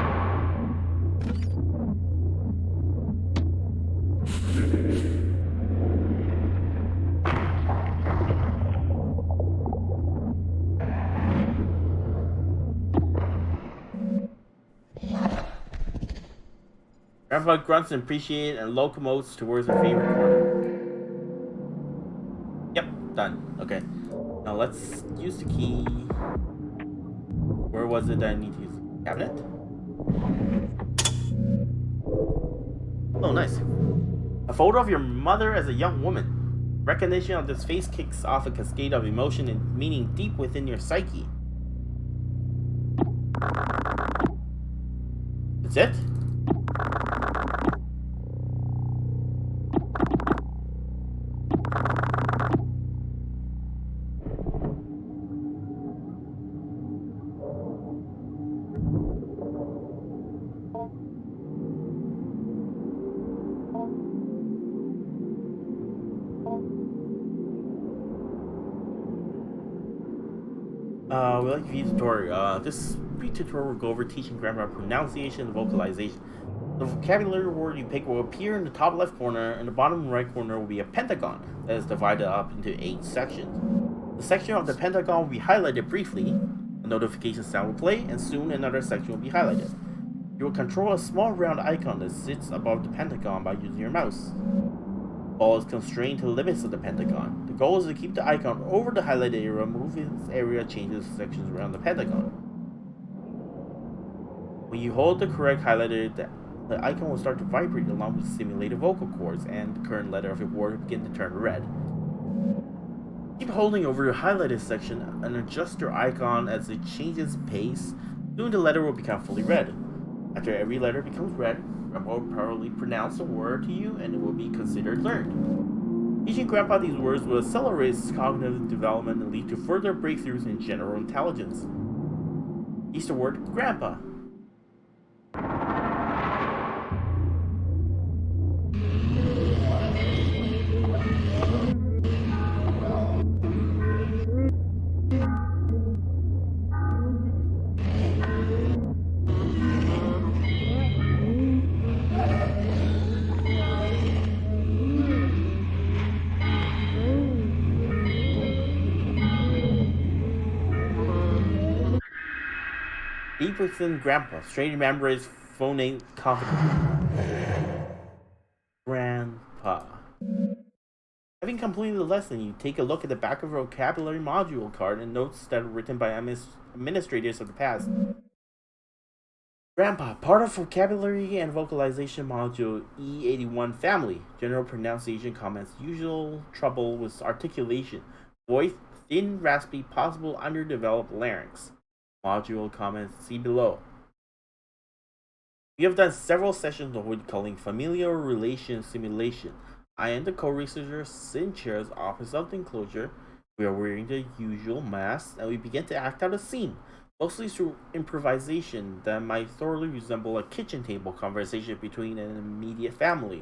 Grandpa grunts and appreciates and locomotes towards her favorite corner. Yep, done. Okay. Now let's use the key. Where was it that I need to use? Cabinet? Oh, nice. A photo of your mother as a young woman. Recognition of this face kicks off a cascade of emotion and meaning deep within your psyche. That's it? We like to view tutorial. This brief tutorial will go over teaching grammar, pronunciation, and vocalization. The vocabulary word you pick will appear in the top left corner, and the bottom right corner will be a pentagon that is divided up into 8 sections. The section of the pentagon will be highlighted briefly, a notification sound will play, and soon another section will be highlighted. You will control a small round icon that sits above the pentagon by using your mouse. Ball is constrained to the limits of the pentagon. The goal is to keep the icon over the highlighted area, moving this area changes sections around the pentagon. When you hold the correct highlighted, the icon will start to vibrate along with simulated vocal cords, and the current letter of the word will begin to turn red. Keep holding over your highlighted section and adjust your icon as it changes pace. Soon the letter will become fully red. After every letter becomes red, Grandpa will probably pronounce a word to you and it will be considered learned. Teaching Grandpa these words will accelerate his cognitive development and lead to further breakthroughs in general intelligence. Teach the word Grandpa. Deep within Grandpa, straight remember his phone name confidently. Grandpa. Having completed the lesson, you take a look at the back of a vocabulary module card and notes that are written by administrators of the past. Grandpa, part of vocabulary and vocalization module E81 family. General pronunciation comments, usual trouble with articulation, voice, thin, raspy, possible underdeveloped larynx. Module comments, see below. We have done several sessions on what we're calling familial relation simulation. I and the co-researcher sit in chairs opposite of the enclosure. We are wearing the usual masks, and we begin to act out a scene, mostly through improvisation that might thoroughly resemble a kitchen table conversation between an immediate family.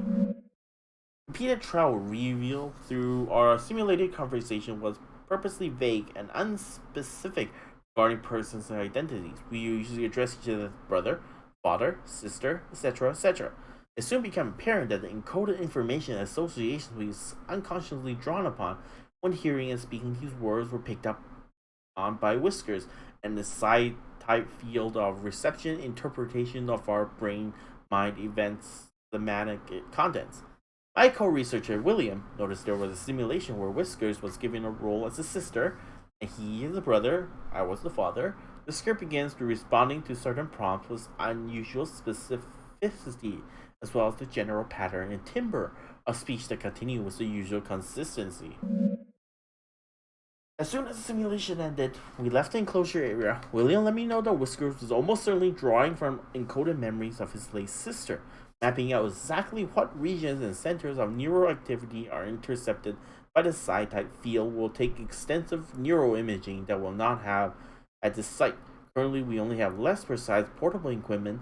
Repeated trial revealed through our simulated conversation was purposely vague and unspecific regarding persons and identities. We usually address each other as brother, father, sister, etc., etc. It soon became apparent that the encoded information and associations we unconsciously drawn upon when hearing and speaking these words were picked up on by Whiskers and the side type field of reception interpretation of our brain mind events thematic contents. My co-researcher William noticed there was a simulation where Whiskers was given a role as a sister and he is the brother, I was the father. The script begins to responding to certain prompts with unusual specificity, as well as the general pattern and timbre of speech that continue with the usual consistency. As soon as the simulation ended, we left the enclosure area. William let me know that Whiskers was almost certainly drawing from encoded memories of his late sister, mapping out exactly what regions and centers of neuroactivity are intercepted by the side type field. Will take extensive neuroimaging that will not have at this site. Currently, we only have less precise portable equipment.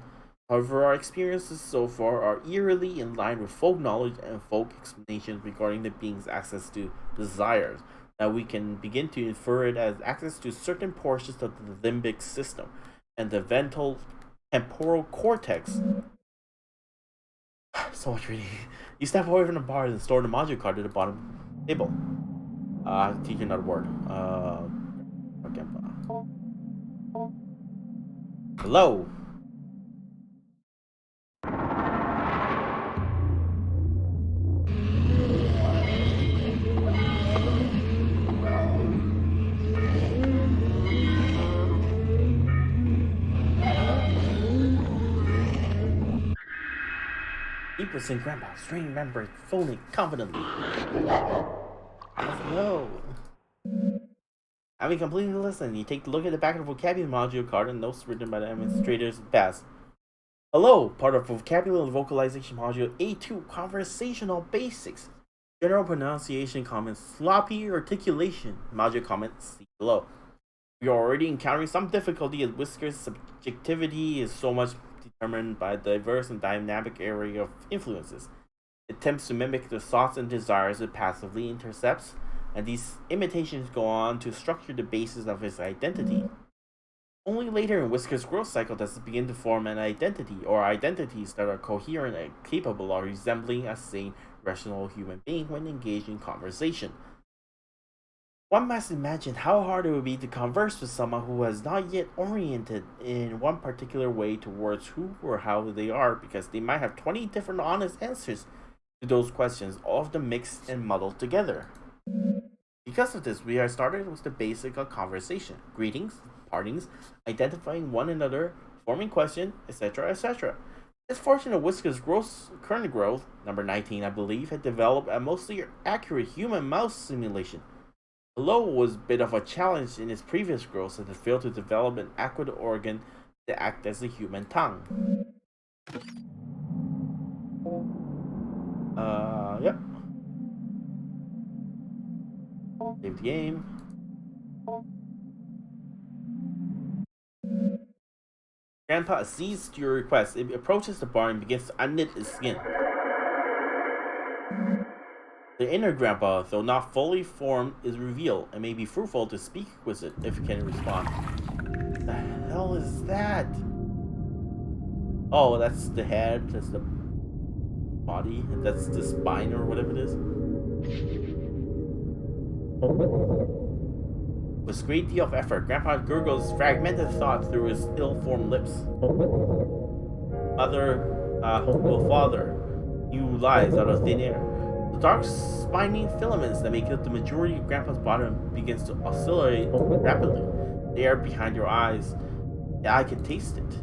However, our experiences so far are eerily in line with folk knowledge and folk explanations regarding the being's access to desires, that we can begin to infer it as access to certain portions of the limbic system and the ventral temporal cortex. So much reading. You step away from the bar and store the module card at the bottom table. Teach another word. Okay. Hello. 8% Grandpa, strange member, phoning confidently. Hello. Having completed the lesson, you take a look at the back of the vocabulary module card and notes written by the administrators pass. Hello, part of vocabulary and vocalization module A2, conversational basics. General pronunciation comments, sloppy articulation. Module comments, see below. We are already encountering some difficulty as Whisker's subjectivity is so much determined by a diverse and dynamic area of influences. It attempts to mimic the thoughts and desires it passively intercepts, and these imitations go on to structure the basis of his identity. Only later in Whisker's growth cycle does it begin to form an identity, or identities that are coherent and capable of resembling a sane, rational human being when engaged in conversation. One must imagine how hard it would be to converse with someone who has not yet oriented in one particular way towards who or how they are, because they might have 20 different honest answers to those questions, all of them mixed and muddled together. Because of this, we are started with the basic of conversation: greetings, partings, identifying one another, forming question, etc., etc. It's fortunate Whisker's current growth, number 19 I believe, had developed a mostly accurate human mouse simulation. Hello was a bit of a challenge in its previous growth as it failed to develop an adequate organ to act as a human tongue. Yep. Save the game. Grandpa accedes to your request. It approaches the bar and begins to unknit its skin. The inner Grandpa, though not fully formed, is revealed and may be fruitful to speak with it if it can respond. What the hell is that? Oh, that's the head, that's the body, and that's the spine or whatever it is. With a great deal of effort, Grandpa gurgles fragmented thoughts through his ill-formed lips. Father, you lies out of thin air. The dark spiny filaments that make up the majority of Grandpa's bottom begins to oscillate rapidly. The air behind your eyes, the eye can taste it.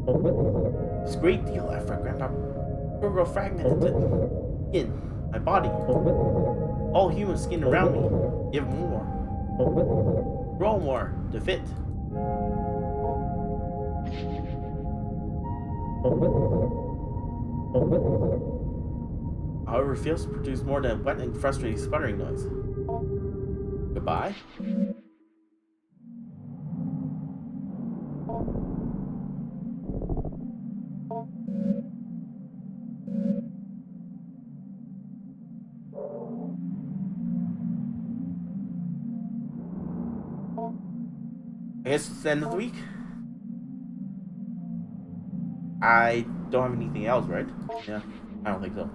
With a great deal of effort, Grandpa gurgle fragmented skin, my body, all human skin around me. Give more. Grow more to fit. However, it fails to produce more than a wet and frustrating sputtering noise. Goodbye. I guess it's the end of the week. I don't have anything else, right? Yeah, I don't think so.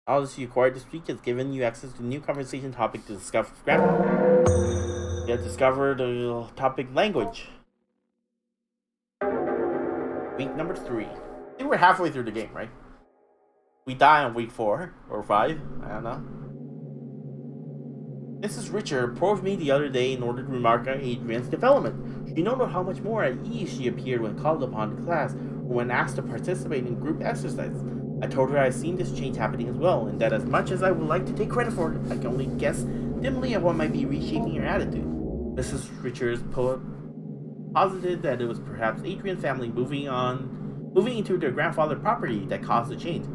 Policy acquired this week has given you access to a new conversation topic to discover grammar. You have discovered the topic language. Week number 3. I think we're halfway through the game, right? We die on week 4 or 5. I don't know. Mrs. Richard approached me the other day in order to remark on Adrian's development. She noted how much more at ease she appeared when called upon to class or when asked to participate in group exercises. I told her I had seen this change happening as well, and that as much as I would like to take credit for it, I can only guess dimly at what might be reshaping her attitude. Mrs. Richards posited that it was perhaps Adrian's family moving into their grandfather's property that caused the change.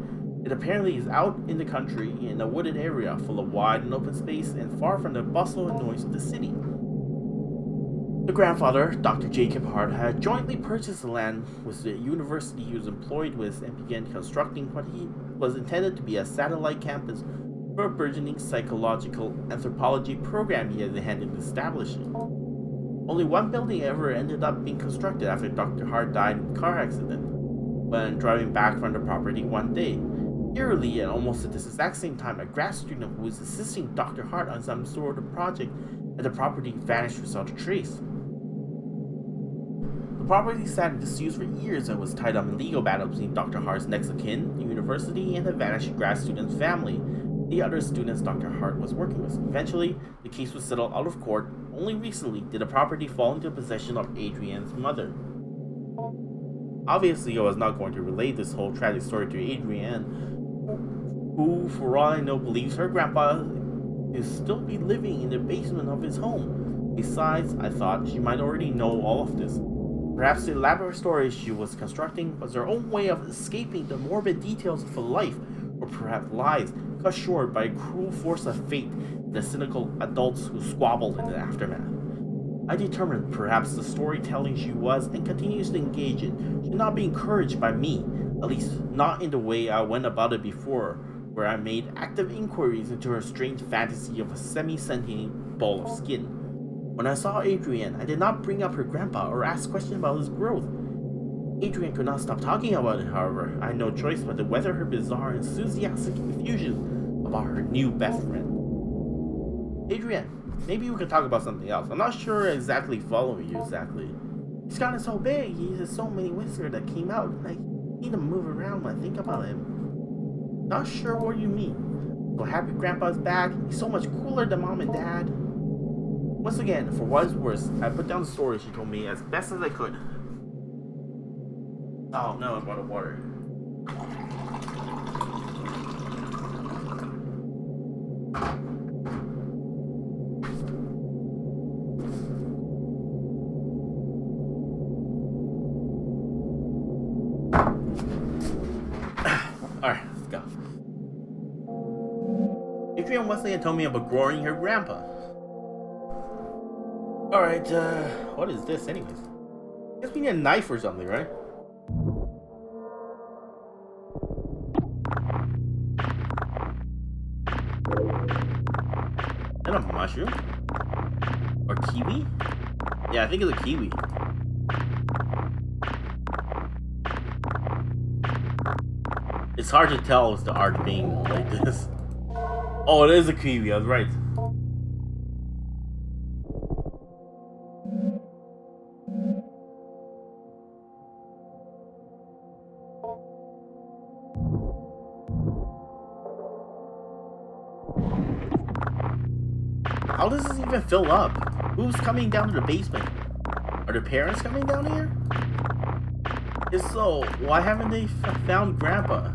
It apparently is out in the country in a wooded area full of wide and open space and far from the bustle and noise of the city. The grandfather, Dr. Jacob Hart, had jointly purchased the land with the university he was employed with and began constructing what he was intended to be a satellite campus for a burgeoning psychological anthropology program he had intended establishing. Only one building ever ended up being constructed after Dr. Hart died in a car accident when driving back from the property one day. Eerily, and almost at this exact same time, a grad student who was assisting Dr. Hart on some sort of project at the property vanished without a trace. The property sat in disuse for years and was tied up in legal battle between Dr. Hart's next of kin, the university, and the vanished grad student's family. the other students Dr. Hart was working with. Eventually, the case was settled out of court. Only recently did the property fall into possession of Adrian's mother. Obviously, I was not going to relate this whole tragic story to Adrienne, who, for all I know, believes her grandpa is still be living in the basement of his home. Besides, I thought she might already know all of this. Perhaps the elaborate story she was constructing was her own way of escaping the morbid details of her life, or perhaps lies cut short by a cruel force of fate and the cynical adults who squabbled in the aftermath. I determined perhaps the storytelling she was and continues to engage in should not be encouraged by me, at least not in the way I went about it before, where I made active inquiries into her strange fantasy of a semi-sentient ball of skin. When I saw Adrian, I did not bring up her grandpa or ask questions about his growth. Adrian could not stop talking about it, however. I had no choice but to weather her bizarre, enthusiastic effusion about her new best friend. Adrian, maybe we could talk about something else. I'm not sure exactly following you exactly. He's gotten so big, he has so many whiskers that came out, and I need to move around when I think about him. Not sure what you mean. So happy Grandpa's back. He's so much cooler than Mom and Dad. Once again, for what it's worth, I put down the story she told me as best as I could. Oh no, I'm out of water. Alright, let's go. Adrian once again told me about growing her grandpa. Alright, what is this anyways? I guess we need a knife or something, right? Is that a mushroom? Or kiwi? Yeah, I think it's a kiwi. It's hard to tell with the art being like this. Oh, it is a kiwi, I was right. How does this even fill up? Who's coming down to the basement? Are the parents coming down here? If so, why haven't they found Grandpa?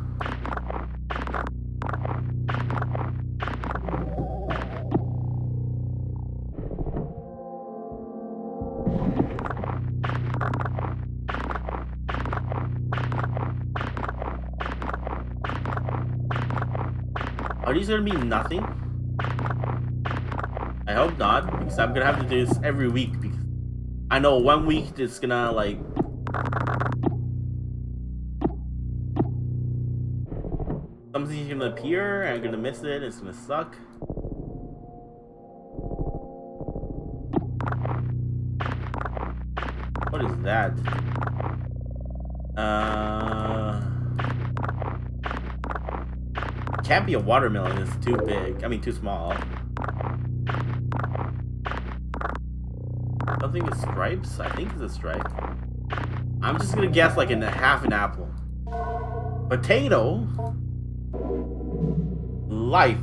Are these gonna be nothing? I hope not, because I'm gonna have to do this every week, because I know 1 week it's gonna like something's gonna appear and I'm gonna miss it, it's gonna suck. What is that? Can't be a watermelon, it's too big. I mean too small. Something with stripes? I think it's a stripe. I'm just gonna guess like in half an apple. Potato? Life.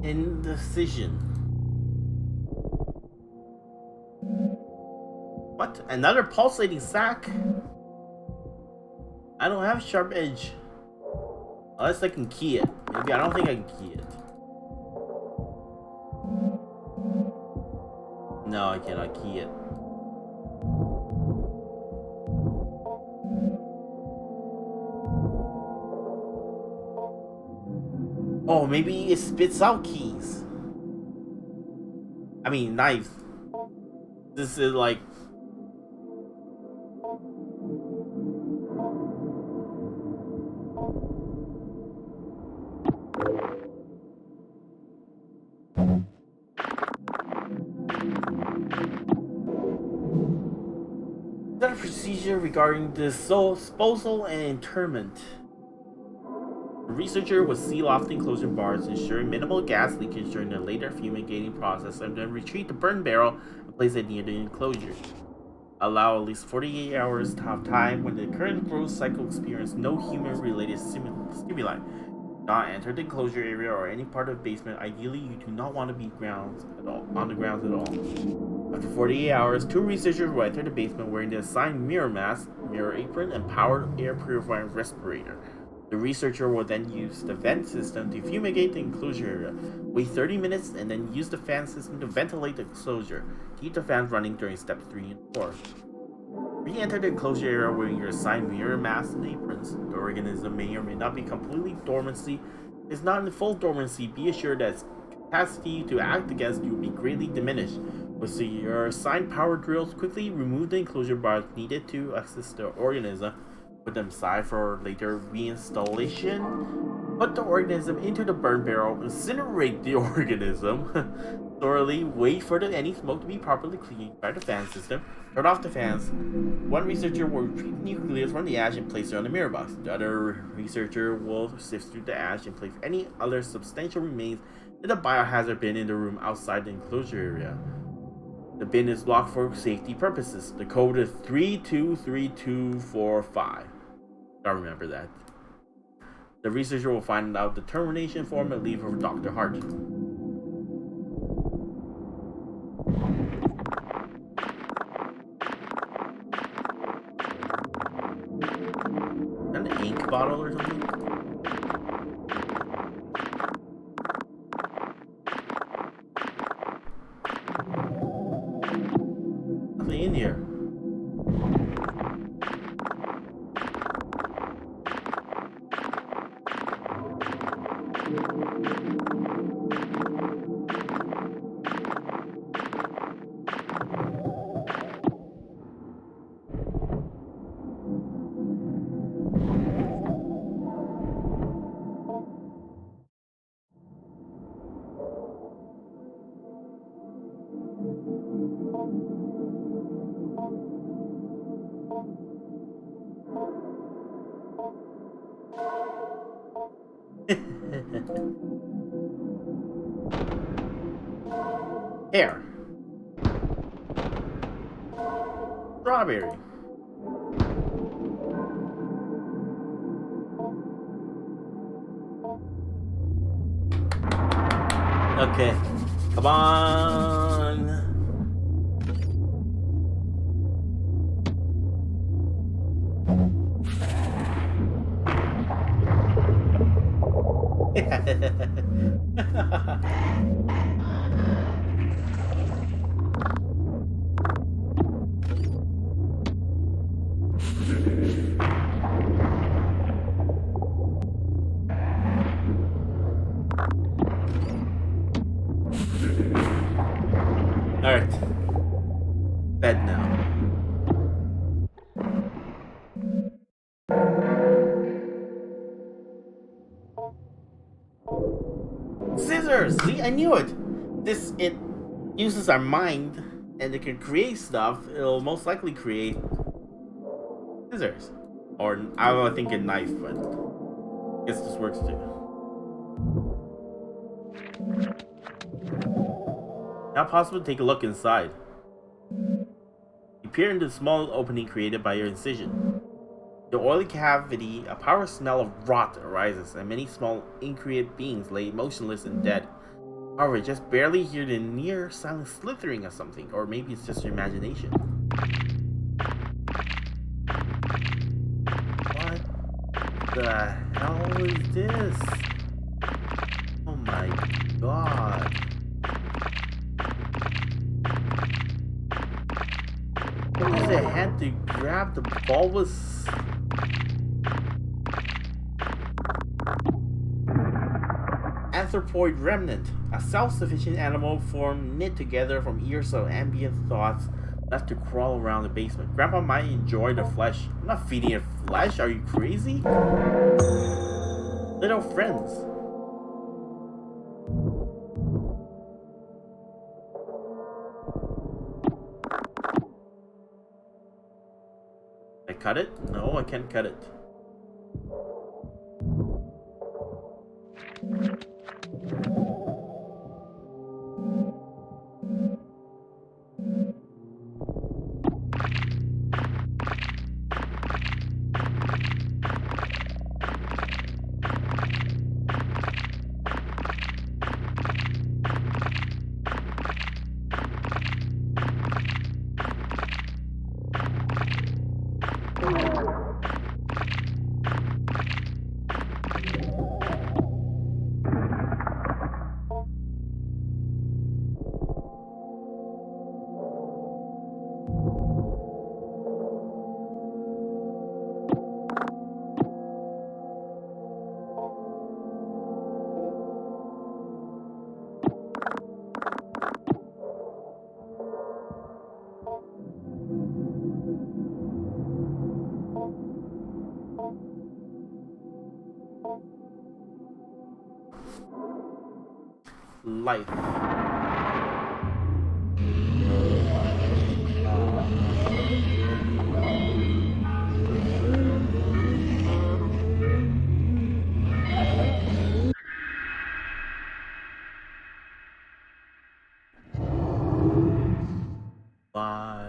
Indecision. What? Another pulsating sack? I don't have sharp edge. Unless I can key it. Maybe I don't think I can key it. No, I cannot key it. Oh, maybe it spits out keys. I mean, knives. This is like... Procedure regarding disposal and interment. The researcher would seal off the enclosure bars, ensuring minimal gas leakage during the later fumigating process, and then retrieve the burn barrel and place it near the enclosure. Allow at least 48 hours to have time when the current growth cycle experiences no human-related stimuli. Not enter the enclosure area or any part of the basement. Ideally, you do not want to be on the grounds at all. After 48 hours, 2 researchers will enter the basement wearing the assigned mirror mask, mirror apron, and powered air purifying respirator. The researcher will then use the vent system to fumigate the enclosure area. Wait 30 minutes and then use the fan system to ventilate the enclosure. Keep the fans running during steps 3 and 4. Re-enter the enclosure area wearing your assigned mirror masks and aprons. The organism may or may not be completely dormancy. If it's not in full dormancy, be assured that its capacity to act against you will be greatly diminished. With your assigned power drills, quickly remove the enclosure bars needed to access the organism. Put them aside for later reinstallation. Put the organism into the burn barrel. Incinerate the organism. Thoroughly wait for any smoke to be properly cleaned by the fan system. Turn off the fans. One researcher will retrieve the nucleus from the ash and place it on the mirror box. The other researcher will sift through the ash and place any other substantial remains in the biohazard bin in the room outside the enclosure area. The bin is locked for safety purposes. The code is 323245. Gotta remember that. The researcher will find out the termination form and leave for Dr. Hart. An ink bottle or something? Nothing in here. Hair. Strawberry. Okay. Come on. Alright. Bed now. Scissors! See, I knew it! It uses our mind and it can create stuff. It'll most likely create scissors. Or I was thinking knife, but I guess this works too. Now possible to take a look inside. You peer into the small opening created by your incision. The oily cavity, a powerful smell of rot arises, and many small increate beings lay motionless and dead. However, just barely hear the near silent slithering of something, or maybe it's just your imagination. What the hell is this? Oh my god. Use a hand to grab the bulbous anthropoid remnant, a self-sufficient animal form knit together from years of ambient thoughts left to crawl around the basement. Grandpa might enjoy the flesh. I'm not feeding it flesh, are you crazy? Little friends. cut it? No, I can't cut it. Life. Life.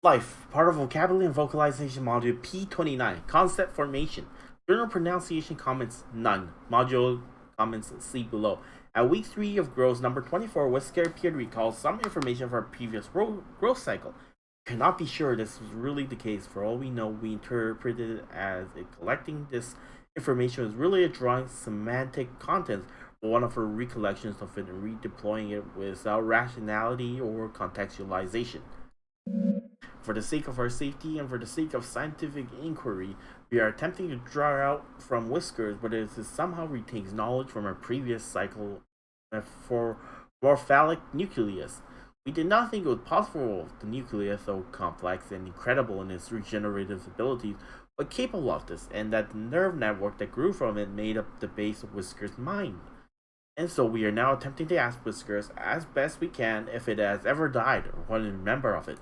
Life, part of vocabulary and vocalization module P29, concept formation. Journal pronunciation comments none. Module comments see below. At week 3 of growth number 24, Whisker appeared to recall some information from our previous growth cycle. Cannot be sure this was really the case. For all we know, we interpreted it as collecting this information was really a drawing semantic content, but one of her recollections of it and redeploying it without rationality or contextualization. For the sake of our safety and for the sake of scientific inquiry, we are attempting to draw out from Whiskers whether it somehow retains knowledge from our previous cycle for morphalic nucleus. We did not think it was possible the nucleus, though complex and incredible in its regenerative abilities, was capable of this, and that the nerve network that grew from it made up the base of Whisker's mind. And so we are now attempting to ask Whiskers, as best we can, if it has ever died or what to remember of it.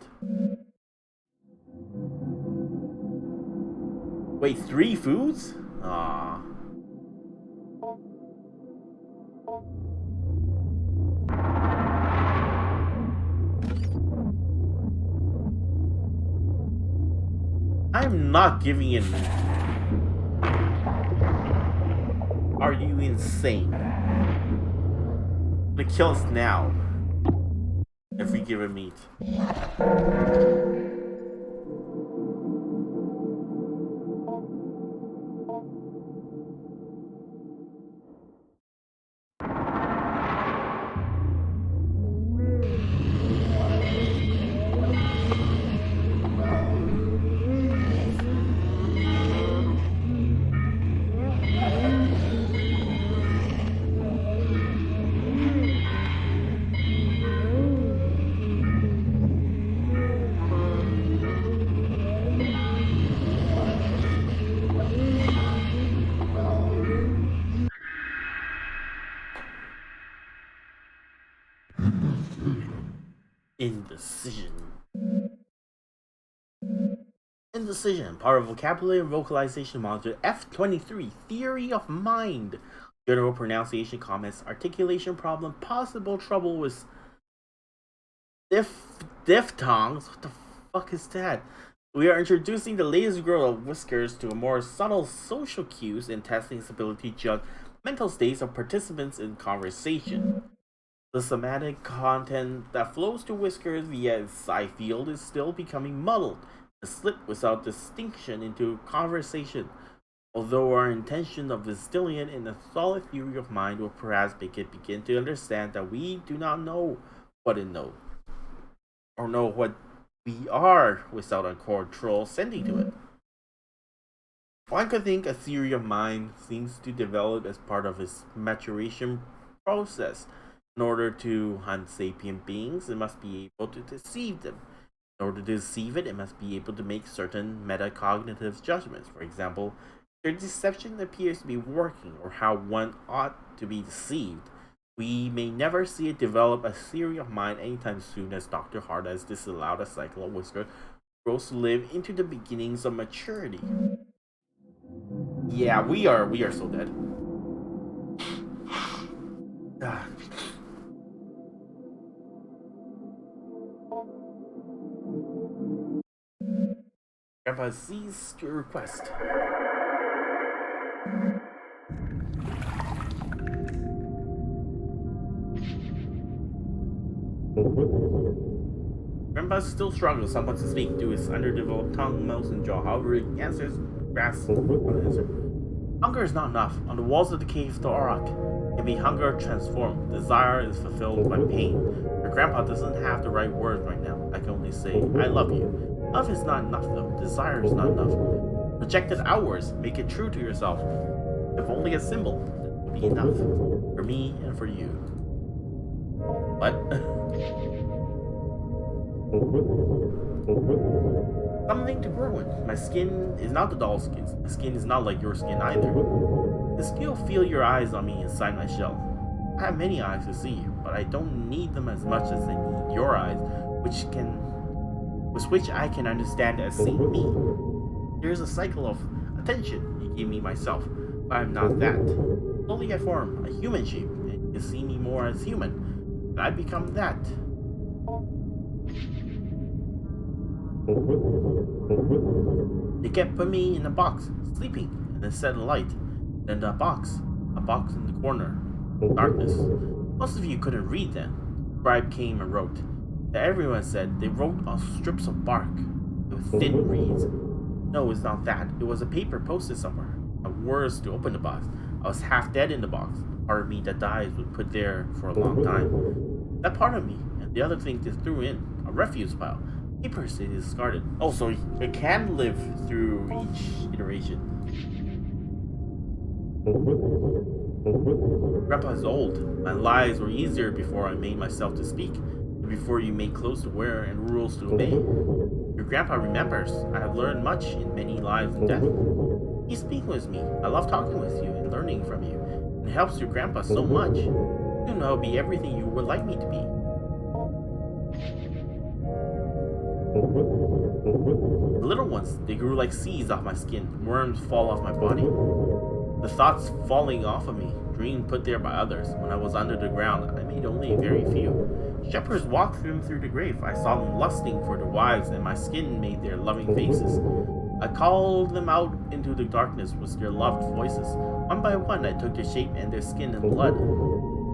Wait, 3 foods? Ah. I'm not giving it meat. Are you insane? Gonna kill us now if we give it meat. Indecision. Indecision, part of vocabulary and vocalization module F23, theory of mind. General pronunciation comments, articulation problem, possible trouble with diphthongs. What the fuck is that? We are introducing the latest growth of Whiskers to a more subtle social cues and testing its ability to judge mental states of participants in conversation. The semantic content that flows to Whiskers via its side field is still becoming muddled and slip without distinction into conversation, although our intention of distilling it in a solid theory of mind will perhaps make it begin to understand that we do not know what it knows, or know what we are without a control sending to it. One could think a theory of mind seems to develop as part of its maturation process. In order to hunt sapient beings, it must be able to deceive them. In order to deceive it, it must be able to make certain metacognitive judgments. For example, if their deception appears to be working or how one ought to be deceived, We may never see it develop a theory of mind anytime soon, as Dr. Hart has disallowed a cycle of whisker grows to live into the beginnings of maturity. Yeah, we are so dead. Ah. Grandpa sees your request. Grandpa still struggles somewhat to speak due to his underdeveloped tongue, mouth, and jaw. However, he answers, grasps on answer. Hunger is not enough. On the walls of the cave, the Auroch can be hunger transformed. Desire is fulfilled by pain. Your grandpa doesn't have the right words right now. I can only say, I love you. Love is not enough, though. Desire is not enough. Project it outwards. Make it true to yourself. If only a symbol, it will be enough. For me and for you. What? Something to grow in. My skin is not the doll's skin. My skin is not like your skin either. The skill feel your eyes on me inside my shell. I have many eyes to see you, but I don't need them as much as I need your eyes, with which I can understand as seeing me. There is a cycle of attention you give me myself, but I'm not that. Slowly I form a human shape, and you see me more as human, and I become that. They kept putting me in a box, sleeping, and then set a light. Then a box in the corner, darkness. Most of you couldn't read then. The scribe came and wrote. Everyone said they wrote on strips of bark with thin reeds. No, it's not that. It was a paper posted somewhere. Words to open the box. I was half dead in the box. Part of me that dies was put there for a long time. That part of me, and the other thing they threw in, a refuse pile. Papers they discarded. Oh, so it can live through each iteration. Grandpa is old. My lies were easier before I made myself to speak, and before you made clothes to wear and rules to obey. Your grandpa remembers. I have learned much in many lives and death. He's speaking with me. I love talking with you and learning from you. It helps your grandpa so much. Soon I'll be everything you would like me to be. The little ones, they grew like seeds off my skin. Worms fall off my body. The thoughts falling off of me, dreams put there by others. When I was under the ground, I made only very few. Shepherds walked them through the grave. I saw them lusting for their wives, and my skin made their loving faces. I called them out into the darkness with their loved voices. One by one, I took their shape and their skin and blood.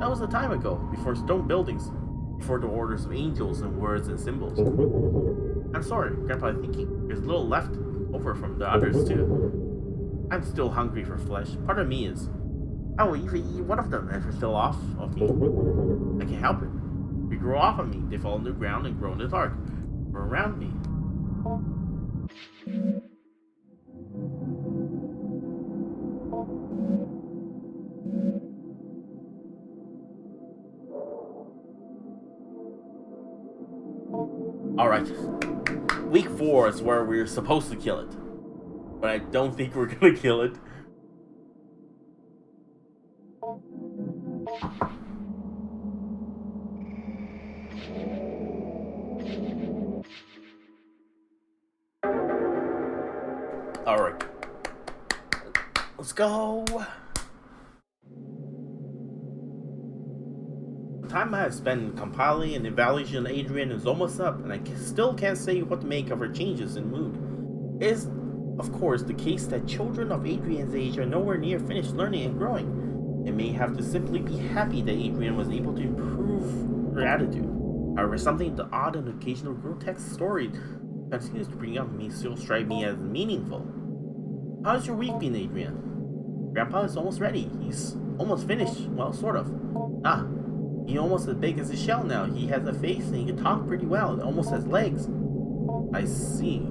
That was a time ago, before stone buildings, before the orders of angels and words and symbols. I'm sorry, Grandpa, thinking there's little left over from the others too. I'm still hungry for flesh. Part of me is. I will even eat one of them if it fell off of me. I can't help it. They grow off of me. They fall in the ground and grow in the dark. Or around me. Alright. Week 4 is where we're supposed to kill it. But I don't think we're gonna kill it. Alright. Let's go. The time I have spent compiling and evaluating Adrian is almost up, and I still can't say what to make of her changes in mood. It is, of course, the case that children of Adrian's age are nowhere near finished learning and growing. They may have to simply be happy that Adrian was able to improve her attitude. However, something the odd and occasional grotesque story continues to bring up may still strike me as meaningful. How's your week been, Adrian? Grandpa is almost ready. He's almost finished. Well, sort of. He's almost as big as his shell now. He has a face and he can talk pretty well. It almost has legs. I see.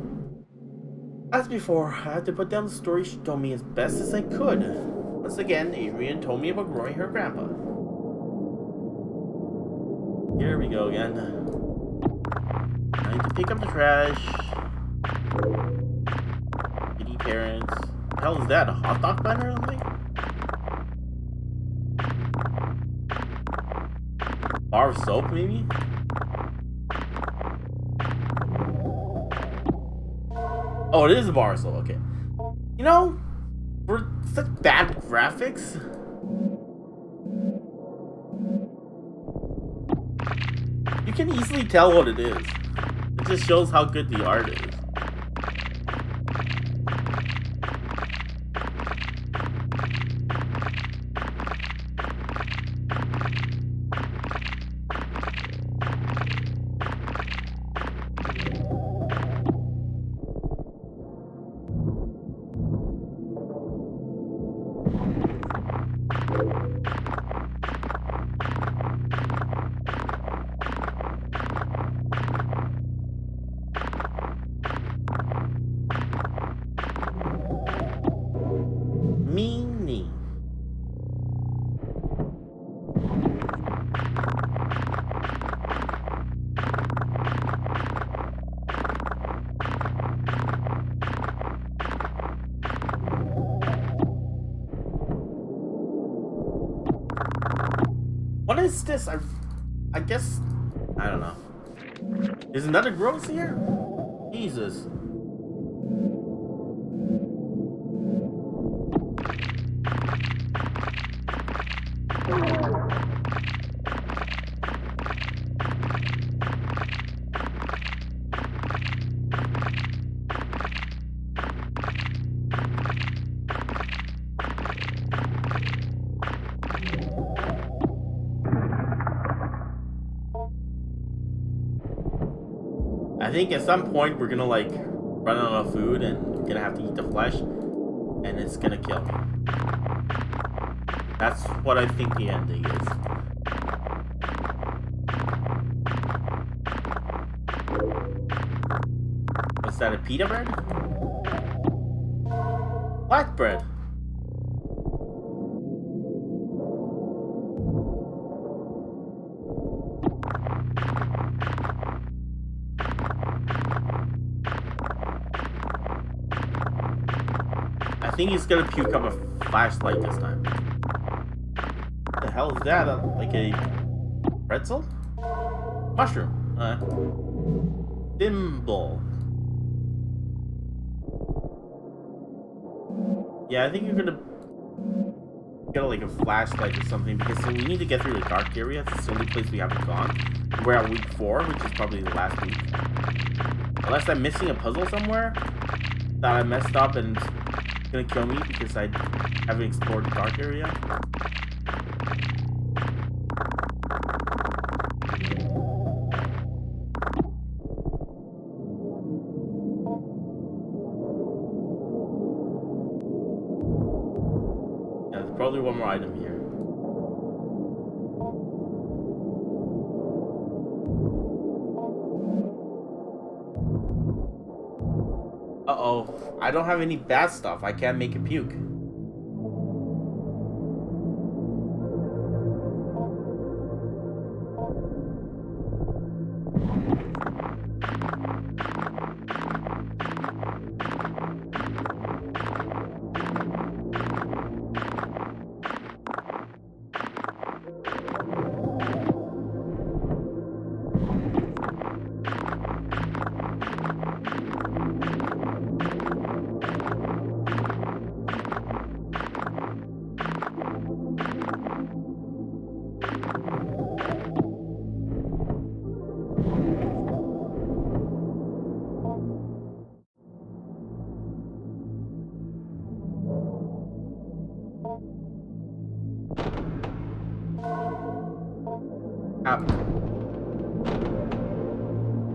As before, I had to put down the story she told me as best as I could. Once again, Adrian told me about growing her grandpa. Here we go again. I need to pick up the trash. Kitty parents. What the hell is that? A hot dog banner or something? Bar of soap, maybe? Oh, it is a bar of soap, okay. You know, for such bad graphics, you can easily tell what it is. It just shows how good the art is. Meanie. What is this? I guess I don't know. Is another gross here? Jesus. I think at some point we're gonna like run out of food and we're gonna have to eat the flesh and it's gonna kill me. That's what I think the ending is. What's that, a pita bread? Black bread. I think he's gonna puke up a flashlight this time. What the hell is that? Like a pretzel? Mushroom. Thimble. Yeah, I think you're gonna get like a flashlight or something because we need to get through the dark area. It's the only place we haven't gone. We're at week 4, which is probably the last week. Unless I'm missing a puzzle somewhere that I messed up and it's gonna kill me because I haven't explored the dark area. Yeah, there's probably one more item here. Uh-oh. I don't have any bad stuff. I can't make it puke.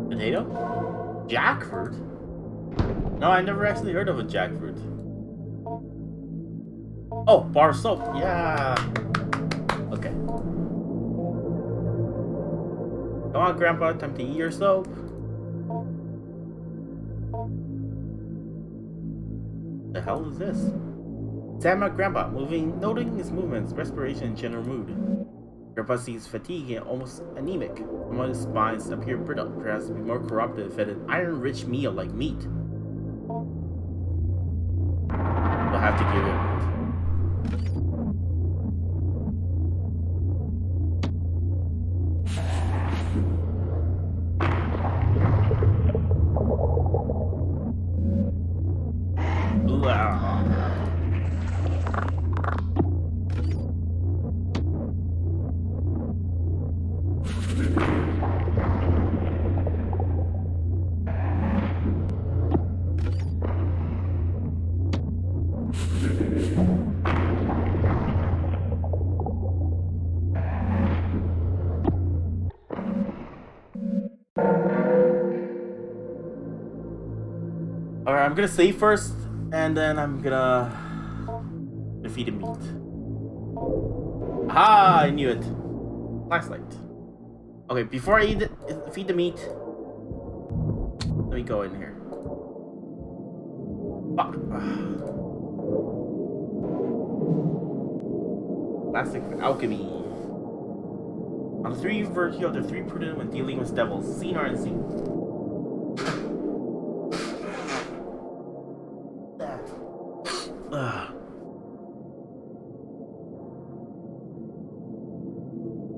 Potato? Jackfruit? No, I never actually heard of a jackfruit. Oh, bar soap. Yeah. Okay. Come on, Grandpa. Time to eat your soap. The hell is this? Sam at Grandpa, noting his movements, respiration, and general mood. Grandpa seems fatigued and almost anemic. Some of his spines appear brittle, perhaps to be more corrupted if fed an iron-rich meal like meat. We'll have to give him. I'm gonna save first, and then I'm gonna defeat the meat. Ah, I knew it. Flashlight. Okay, before I feed the meat, let me go in here. Fuck. Classic alchemy. On the three virtue of the three prudent when dealing with devils, seen or unseen.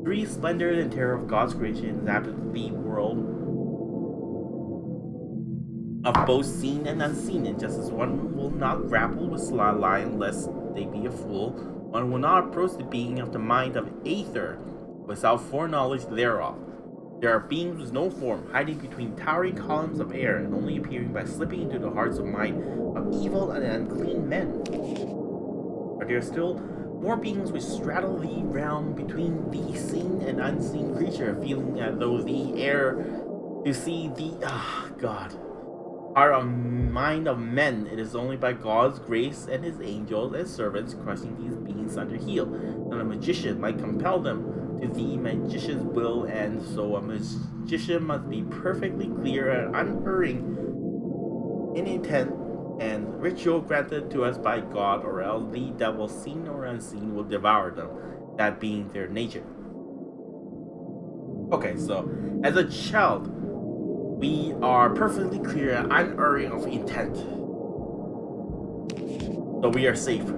Three splendor and terror of God's creation inhabited the world of both seen and unseen, and just as one will not grapple with lion lest they be a fool, one will not approach the being of the mind of aether without foreknowledge thereof. There are beings with no form, hiding between towering columns of air, and only appearing by slipping into the hearts of mind of evil and unclean men. But there are still more beings which straddle the realm between the seen and unseen creature, feeling as though the air to see the heart of mind of men. It is only by God's grace and his angels and servants crushing these beings under heel that a magician might compel them to the magician's will, and so a magician must be perfectly clear and unerring in intent and ritual granted to us by God, or else the devil, seen or unseen, will devour them, that being their nature. Okay, so as a child, we are perfectly clear and unerring of intent, so we are safe.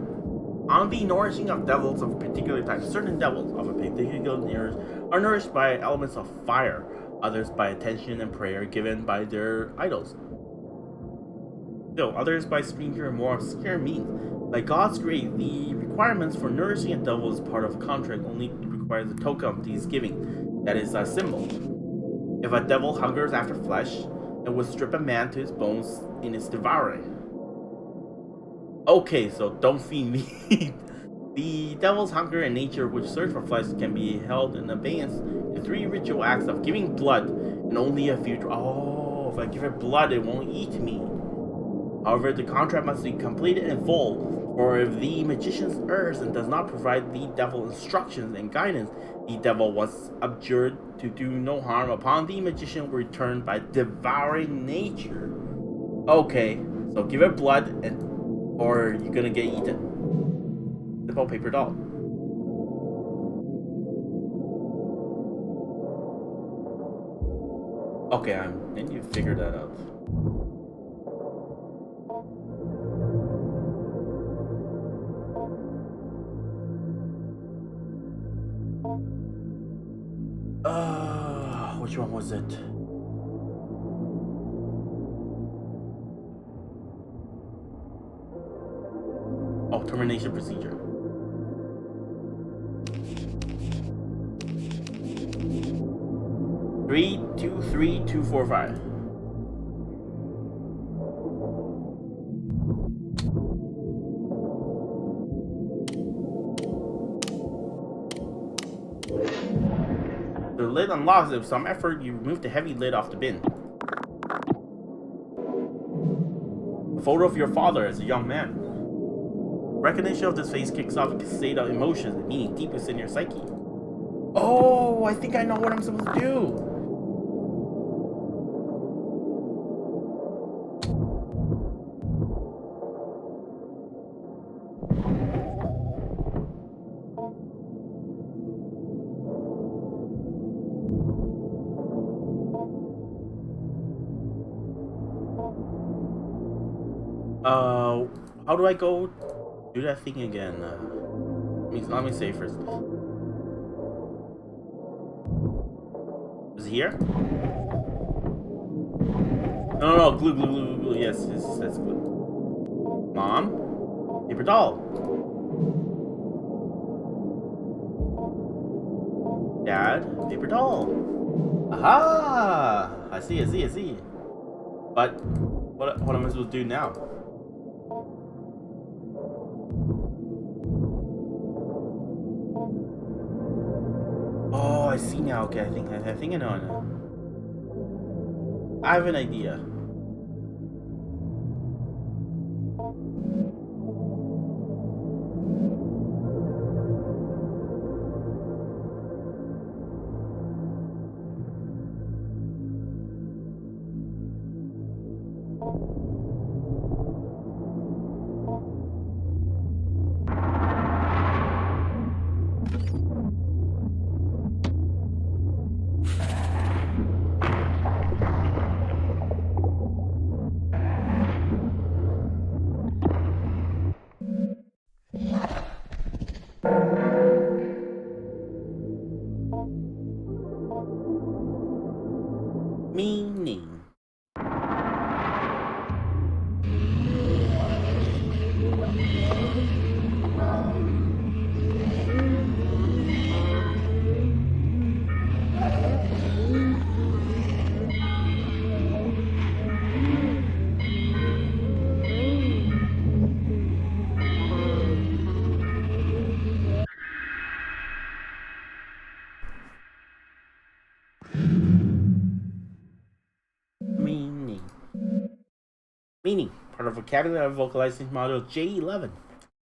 On the nourishing of devils of a particular type, certain devils of a particular nourish are nourished by elements of fire, others by attention and prayer given by their idols. Still, others by stranger and more obscure means. By God's grace, the requirements for nourishing a devil as part of a contract only requires a token of these giving, that is, a symbol. If a devil hungers after flesh, it would strip a man to his bones in its devouring. Okay, so don't feed me. The devil's hunger and nature which search for flesh can be held in abeyance in three ritual acts of giving blood and only a few. If I give it blood, it won't eat me. However, the contract must be completed in full, for if the magician errs and does not provide the devil instructions and guidance, the devil, once abjured to do no harm upon the magician, will return by devouring nature. Okay, so give it blood, or you're gonna get eaten. Simple paper doll. Okay, I need to figure that out. Which one was it? Oh, termination procedure. Three, two, 3, 2, 4, 5. The lid unlocks. With some effort, you remove the heavy lid off the bin. A photo of your father as a young man. Recognition of this face kicks off a state of emotions and meaning deep within your psyche. Oh, I think I know what I'm supposed to do. How do I go do that thing again? Let me say first. Is it here? No, glue. Yes, that's glue. Mom? Paper doll. Dad? Paper doll. Aha! I see. But, what am I supposed to do now? Oh, I see now. Okay, I think I know now. I have an idea. Meaning, part of vocabulary vocalization module J11.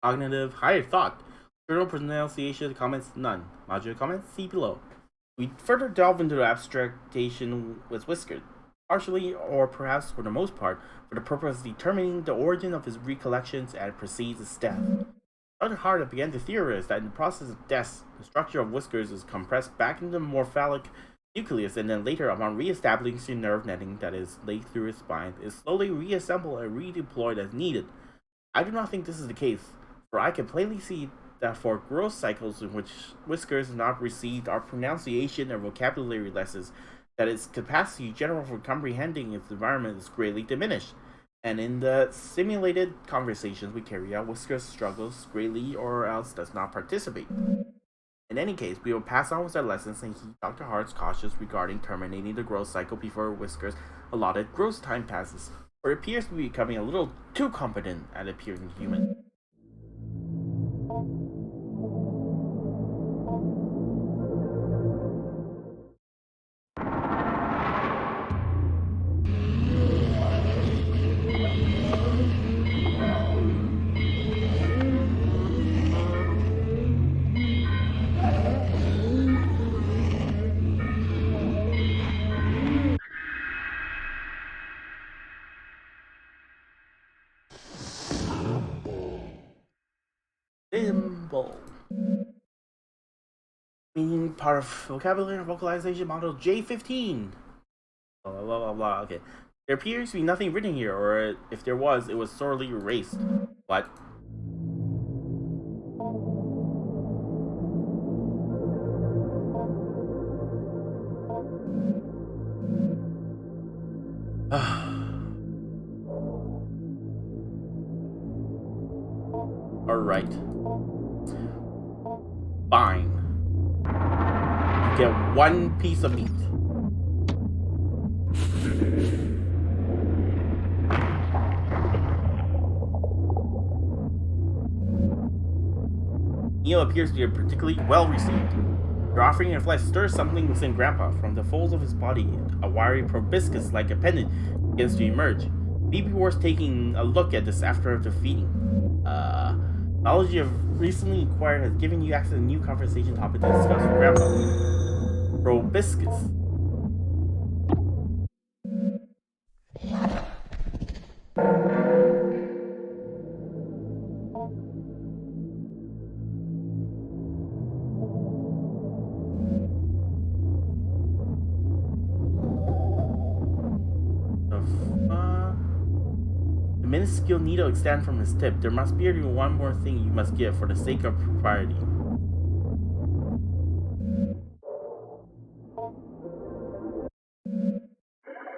Cognitive higher thought. Journal pronunciation comments none. Module comments see below. We further delve into the abstraction with Whiskers, partially or perhaps for the most part, for the purpose of determining the origin of his recollections and precedes his death. Dr. Hart began to theorize that in the process of death, the structure of Whiskers is compressed back into the morphalic nucleus, and then later, upon re-establishing nerve netting that is laid through his spine, is slowly reassembled and redeployed as needed. I do not think this is the case, for I can plainly see that for growth cycles in which Whiskers has not received our pronunciation or vocabulary lessons, that its capacity general for comprehending its environment is greatly diminished. And in the simulated conversations we carry out, Whiskers struggles greatly or else does not participate. In any case, we will pass on with our lessons and heed Dr. Hart's cautious regarding terminating the growth cycle before Whiskers' allotted growth time passes, or appears to be becoming a little too competent at appearing human. Symbol. Meaning part of vocabulary and vocalization model J15. Blah blah blah blah. Okay. There appears to be nothing written here, or if there was, it was sorely erased. What? Alright. Fine. You get one piece of meat. Meal appears to be particularly well received. Your offering of flesh stirs something within Grandpa. From the folds of his body, a wiry proboscis-like appendage begins to emerge. Maybe worth taking a look at this after the feeding. Knowledge you have recently acquired has given you access to a new conversation topic to discuss with Grandpa. Proboscis. Minuscule needle extends from his tip. There must be one more thing you must give for the sake of propriety.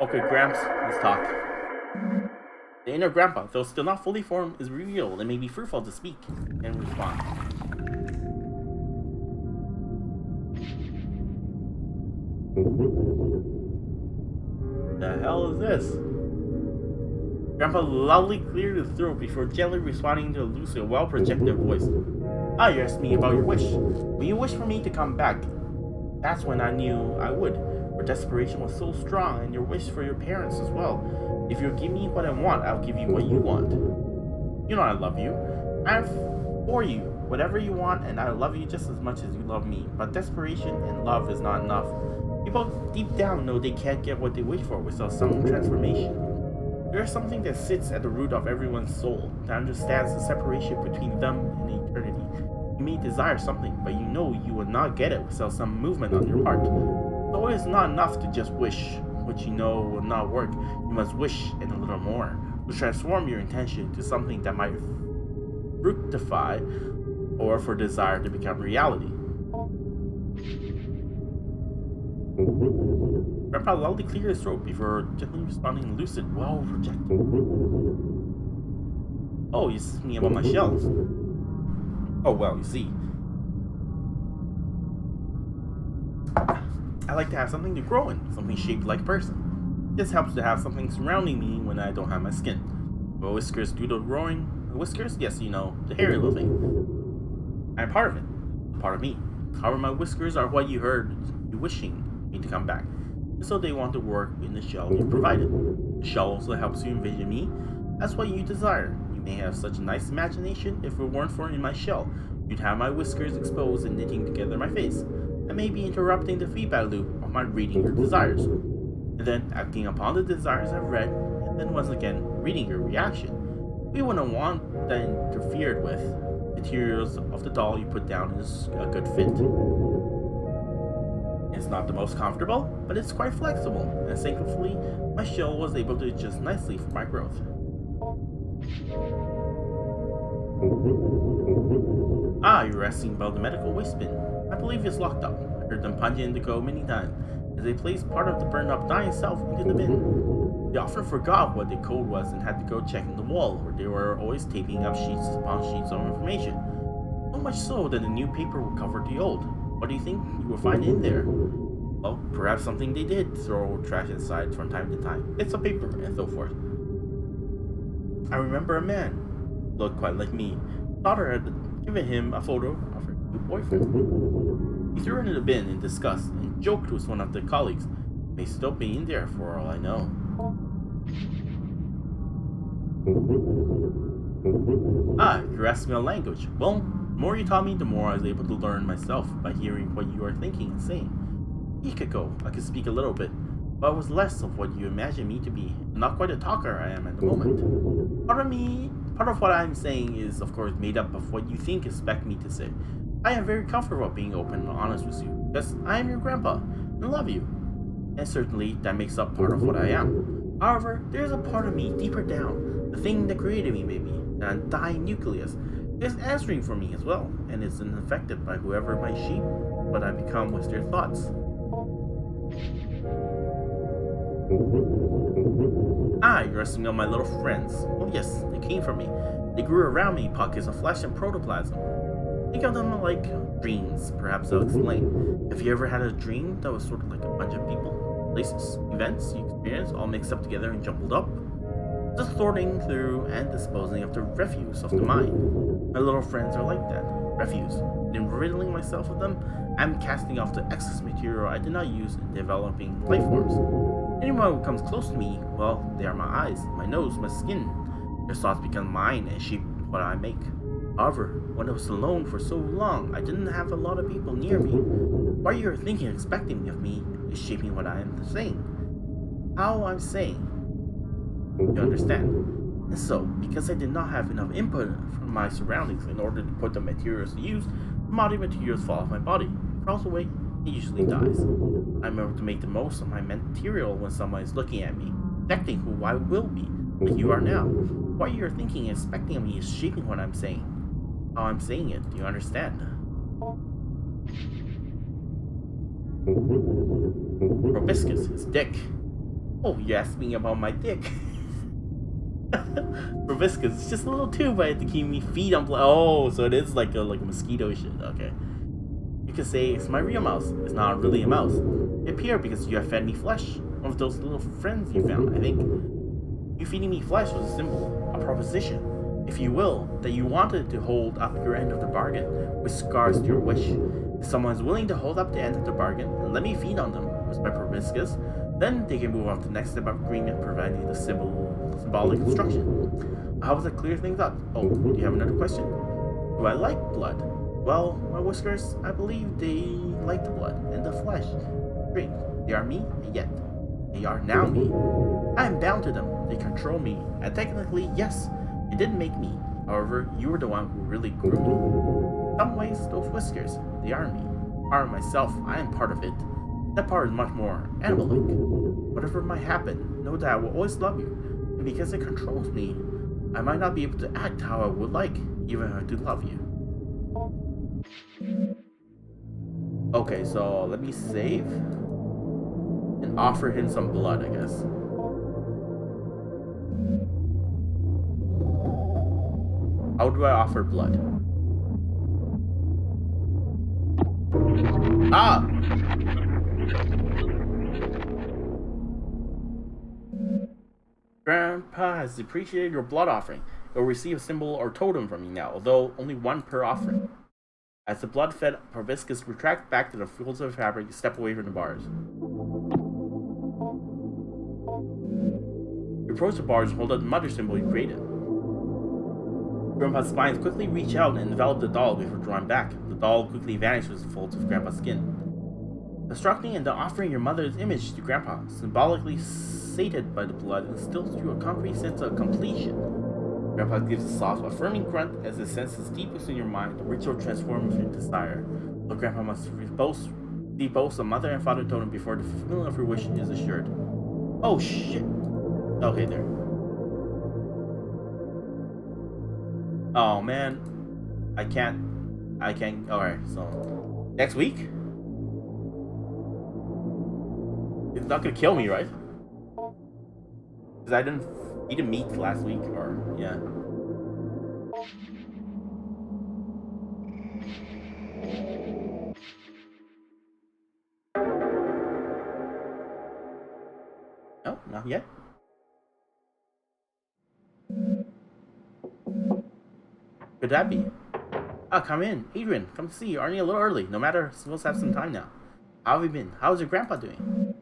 Okay, Gramps, let's talk. The inner Grandpa, though still not fully formed, is revealed and may be fruitful to speak and respond. The hell is this? Grandpa loudly cleared his throat before gently responding to Lucy's well-projected voice. Ah, you asked me about your wish. Will you wish for me to come back? That's when I knew I would. Your desperation was so strong, and your wish for your parents as well. If you'll give me what I want, I'll give you what you want. You know I love you. I'm for you. Whatever you want, and I love you just as much as you love me. But desperation and love is not enough. People deep down know they can't get what they wish for without some transformation. There is something that sits at the root of everyone's soul, that understands the separation between them and eternity. You may desire something, but you know you will not get it without some movement on your part. So it is not enough to just wish, which you know will not work. You must wish and a little more, to transform your intention to something that might fructify, or for desire to become reality. Grandpa loudly cleared his throat before gently responding lucid, well projected. Oh, you asked me about my shells. Oh, well, you see. I like to have something to grow in, something shaped like a person. This helps to have something surrounding me when I don't have my skin. But whiskers do the growing. Whiskers? Yes, you know, the hairy little thing. I'm part of it, part of me. However, my whiskers are what you heard you wishing me to come back. So they want to work in the shell you provided. The shell also helps you envision me That's what you desire. You may have such a nice imagination if it weren't for in my shell. You'd have my whiskers exposed and knitting together my face. I may be interrupting the feedback loop of my reading your desires, and then acting upon the desires I've read, and then once again reading your reaction. We wouldn't want that interfered with. Materials of the doll you put down is a good fit. It's not the most comfortable, but it's quite flexible, and thankfully, my shell was able to adjust nicely for my growth. Ah, you're asking about the medical waste bin. I believe it's locked up. I heard them punch it in the code many times, as they placed part of the burned up dying self into the bin. They often forgot what the code was and had to go check in the wall, where they were always taping up sheets upon sheets of information. So much so that the new paper would cover the old. What do you think you will find in there? Well, perhaps something they did throw trash inside from time to time. Bits of paper and so forth. I remember a man, looked quite like me. Daughter had given him a photo of her new boyfriend. He threw it in the bin in disgust and joked with one of the colleagues. May still be in there for all I know. Ah, you're asking about language. Well, the more you taught me, the more I was able to learn myself by hearing what you are thinking and saying. Ikako, I could speak a little bit, but I was less of what you imagine me to be, and not quite a talker I am at the moment. Part of what I'm saying is, of course, made up of what you think expect me to say. I am very comfortable being open and honest with you, because I am your grandpa, and love you. And certainly, that makes up part of what I am. However, there is a part of me deeper down, the thing that created me maybe, that undying nucleus, is answering for me as well, and is unaffected by whoever might shape what I become with their thoughts. Ah, you're asking about my little friends. Oh yes, they came from me. They grew around me, pockets of flesh and protoplasm. Think of them like dreams, perhaps I'll explain. Have you ever had a dream that was sort of like a bunch of people, places, events you experienced all mixed up together and jumbled up? Just sorting through and disposing of the refuse of the mind. My little friends are like that, refuse. In riddling myself with them, I'm casting off the excess material I did not use in developing life forms. Anyone who comes close to me, well, they are my eyes, my nose, my skin. Their thoughts become mine and shape what I make. However, when I was alone for so long, I didn't have a lot of people near me. What you're thinking and expecting of me is shaping what I am saying. How I'm saying. You understand? And so, because I did not have enough input from my surroundings in order to put the materials to use, the body materials fall off my body. It crawls away, it usually dies. I'm able to make the most of my material when someone is looking at me, detecting who I will be, like you are now. What you're thinking and expecting of me is shaping what I'm saying. How I'm saying it, do you understand? Proboscis, his dick. Oh, you asked me about my dick. Proboscis, it's just a little tube I had to keep me feed on. Oh, so it is like a mosquito shit. Okay. You could say it's my real mouse. It's not really a mouse. It appeared because you have fed me flesh. One of those little friends you found, I think. You feeding me flesh was a symbol, a proposition, if you will, that you wanted to hold up your end of the bargain, which scars to your wish. If someone is willing to hold up the end of the bargain and let me feed on them with my proboscis, then they can move on to the next step of agreement, providing the symbolic instruction. How does that clear things up? Oh, do you have another question? Do I like blood? Well, my whiskers, I believe they like the blood and the flesh. Drink. They are me, and yet they are now me. I am bound to them. They control me. And technically, yes, they did make me. However, you were the one who really grew me. In some ways, those whiskers, they are me. Part of myself, I am part of it. That part is much more animal-like. Whatever might happen, know that I will always love you. And because it controls me, I might not be able to act how I would like, even if I do love you. Okay, so let me save and offer him some blood, I guess. How do I offer blood? Ah! Grandpa has appreciated your blood offering. You'll receive a symbol or totem from me now, although only one per offering. As the blood-fed proboscis retracts back to the folds of fabric, you step away from the bars. Your approached the bars and hold up the mother symbol he created. Grandpa's spines quickly reached out and enveloped the doll before drawing back. The doll quickly vanished with the folds of Grandpa's skin. Constructing and offering your mother's image to Grandpa, symbolically sated by the blood, instills you a concrete sense of completion. Grandpa gives a soft, affirming grunt as it senses deep within your mind the ritual transforms your desire. So Grandpa must both the mother and father totem before the fulfillment of your wish is assured. Oh shit! Okay, there. Oh man, I can't. Alright, so next week. It's not gonna kill me, right? Because I didn't eat a meat last week, or yeah. No, not yet. Could that be? Ah, come in. Adrian, come to see you. Aren't you a little early? No matter, supposed to have some time now. How have you been? How's your grandpa doing?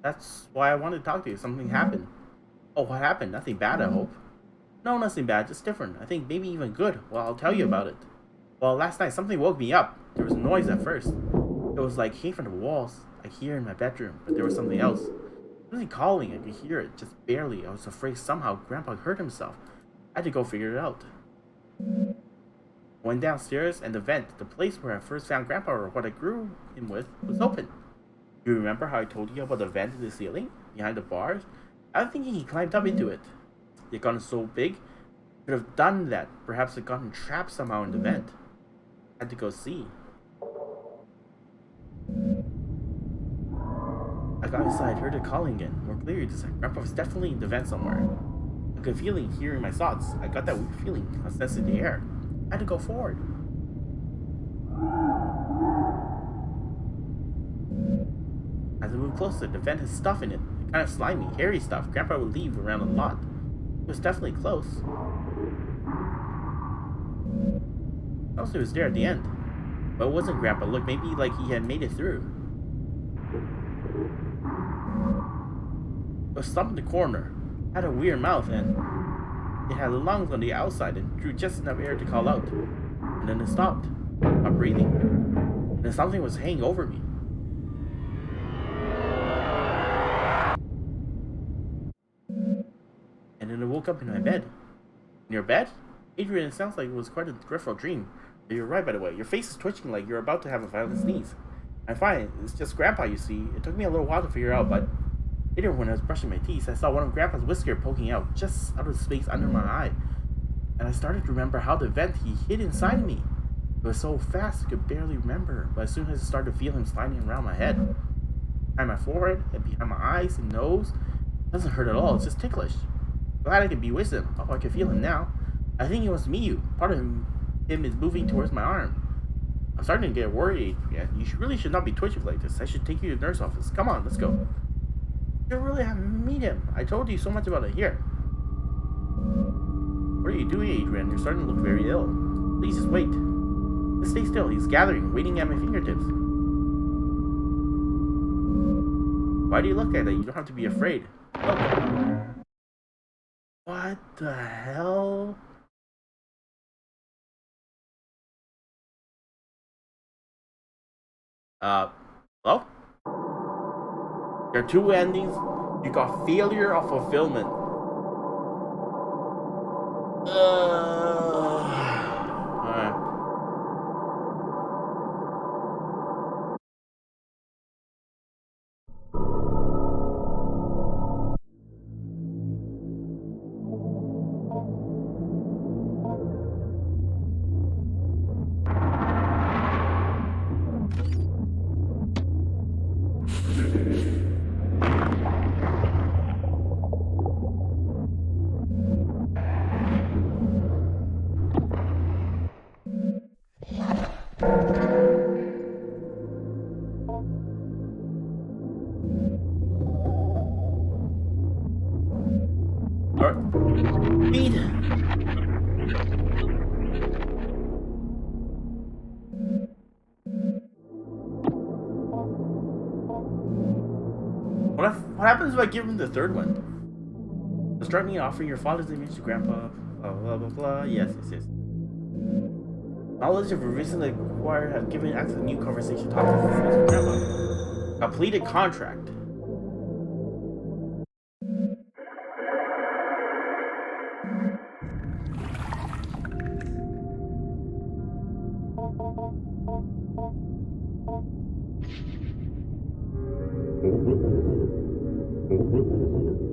That's why I wanted to talk to you. Something happened. Oh, what happened? Nothing bad, I hope. No, nothing bad. Just different. I think maybe even good. Well, I'll tell you about it. Well, last night something woke me up. There was a noise at first. It was like came from the walls. I could hear it in my bedroom, but there was something else. Something calling. I could hear it, just barely. I was afraid somehow Grandpa hurt himself. I had to go figure it out. Went downstairs, and the vent, the place where I first found Grandpa or what I grew him with, was open. You remember how I told you about the vent in the ceiling, behind the bars? I was thinking he climbed up into it. It had gotten so big, he could have done that. Perhaps it gotten trapped somehow in the vent. I had to go see. I got inside, heard it calling again. More clearly this time. Grandpa was definitely in the vent somewhere. A good feeling hearing my thoughts. I got that weird feeling, a sense in the air. I had to go forward. As I moved closer, the vent had stuff in it. Kind of slimy, hairy stuff Grandpa would leave around a lot. It was definitely close. Also, it was there at the end. But it wasn't Grandpa. Look, maybe like he had made it through. It was stuck in the corner. It had a weird mouth and it had lungs on the outside and drew just enough air to call out. And then it stopped. Stopped breathing. And then something was hanging over me. And then I woke up in my bed. In your bed? Adrian, it sounds like it was quite a dreadful dream. But you're right, by the way. Your face is twitching like you're about to have a violent sneeze. I'm fine. It's just Grandpa, you see. It took me a little while to figure out, but later when I was brushing my teeth, I saw one of Grandpa's whiskers poking out just out of the space under my eye. And I started to remember how the vent he hid inside me. It was so fast I could barely remember, but as soon as I started to feel him sliding around my head, behind my forehead, and behind my eyes and nose, it doesn't hurt at all, it's just ticklish. Glad I could be with him. Oh, I can feel him now. I think it was me. Part of him is moving towards my arm. I'm starting to get worried. Yeah, you really should not be twitching like this. I should take you to the nurse office. Come on, let's go. You really have to meet him. I told you so much about it here. What are you doing, Adrian? You're starting to look very ill. Please just wait. Just stay still. He's gathering, waiting at my fingertips. Why do you look like that? You don't have to be afraid. Look. What the hell? Hello? There are two endings. You got failure of fulfillment. Alright. Speed. What happens if I give him the third one? Does join me in offering your father's image to Grandpa. Blah blah blah blah. Yes, yes, yes. Knowledge of a recently acquired have given access to new conversation topics with Grandpa. Completed contract.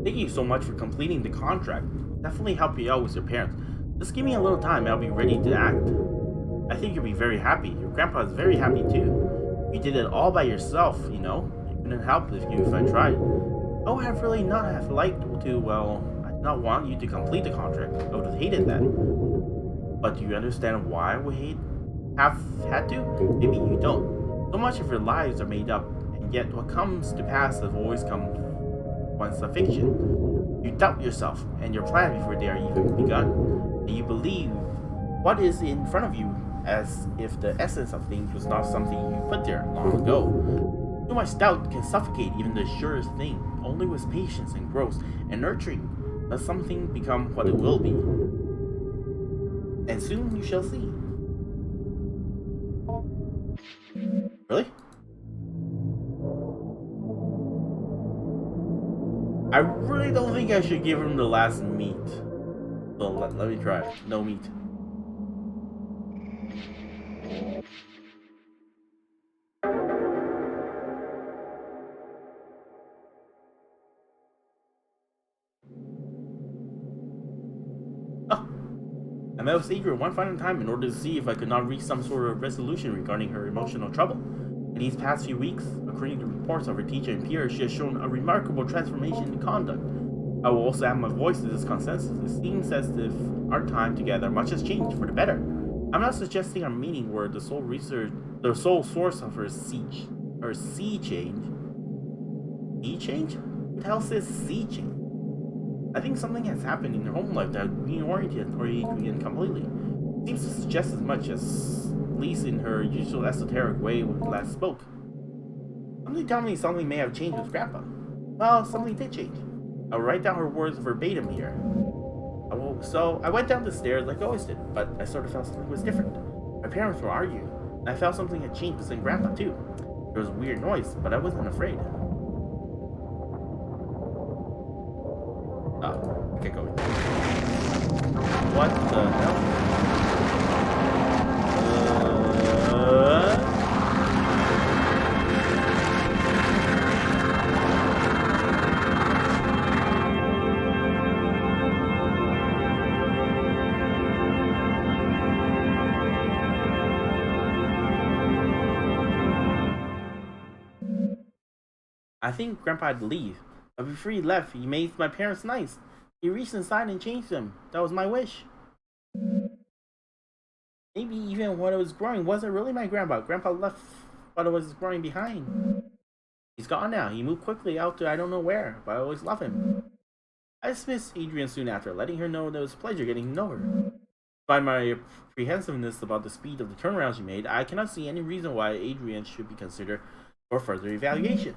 Thank you so much for completing the contract. Definitely help you out with your parents. Just give me a little time and I'll be ready to act. I think you'll be very happy. Your grandpa is very happy too. You did it all by yourself, you know? I couldn't help if I tried. Oh, I have really not have liked to, well, I did not want you to complete the contract. I would have hated that. But do you understand why I would have had to? Maybe you don't. So much of your lives are made up, and yet what comes to pass has always come once a fiction. You doubt yourself and your plan before they are even begun, and you believe what is in front of you as if the essence of things was not something you put there long ago. Too much doubt can suffocate even the surest thing. Only with patience and growth and nurturing does something become what it will be. And soon you shall see. Really? I really don't think I should give him the last meat. So let me try. No meat. Oh, I met with Adrian one final time in order to see if I could not reach some sort of resolution regarding her emotional trouble. In these past few weeks, according to reports of her teacher and peers, she has shown a remarkable transformation in conduct. I will also add my voice to this consensus. It seems as if our time together much has changed for the better. I'm not suggesting our meeting were the sole source of her sea change. Sea change? What the hell says sea change? I think something has happened in her home life that reoriented Adrian completely. Seems to suggest as much as, at least in her usual esoteric way when we last spoke. Something tell me something may have changed with Grandpa. Well, something did change. I'll write down her words verbatim here. So I went down the stairs like I always did, but I sort of felt something was different. My parents were arguing, and I felt something had changed within Grandpa too. There was a weird noise, but I wasn't afraid. Oh, okay, going. What the hell? I think Grandpa had to leave, but before he left, he made my parents nice. He reached inside and changed them. That was my wish. Maybe even when it was growing wasn't really my grandpa. Grandpa left what it was growing behind. He's gone now. He moved quickly out to I don't know where, but I always love him. I dismissed Adrian soon after, letting her know that it was a pleasure getting to know her. By my apprehensiveness about the speed of the turnaround she made, I cannot see any reason why Adrian should be considered for further evaluation.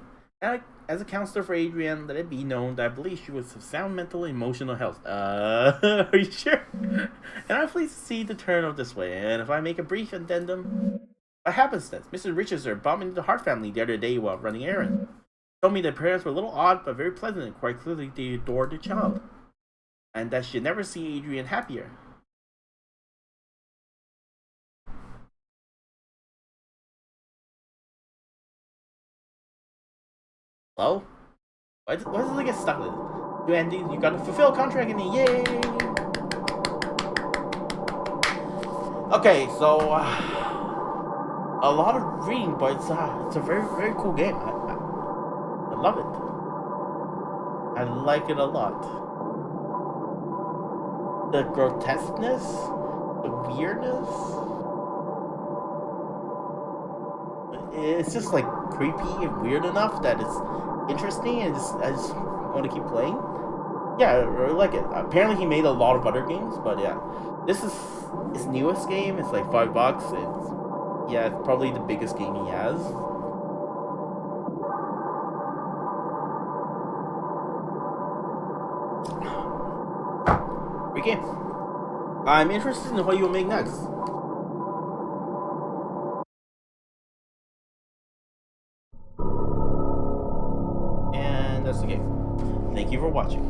As a counselor for Adrian, let it be known that I believe she was of sound mental and emotional health. Are you sure? And I'm pleased to see the turn of this way. And if I make a brief addendum, by happenstance, Mrs. Richardson bumped into the Hart family the other day while running errands. Told me their parents were a little odd, but very pleasant, and quite clearly they adored the child, and that she'd never see Adrian happier. Hello? Why does it get stuck with it? You Andy, you got to fulfill a contract and yay! Okay, so a lot of reading, but it's a very very cool game. I love it. I like it a lot. The grotesqueness, the weirdness. It's just like creepy and weird enough that it's interesting, and I just want to keep playing. Yeah, I really like it. Apparently, he made a lot of other games, but yeah, this is his newest game. It's like $5. It's probably the biggest game he has. game. I'm interested in what you will make next. And that's the game. Thank you for watching.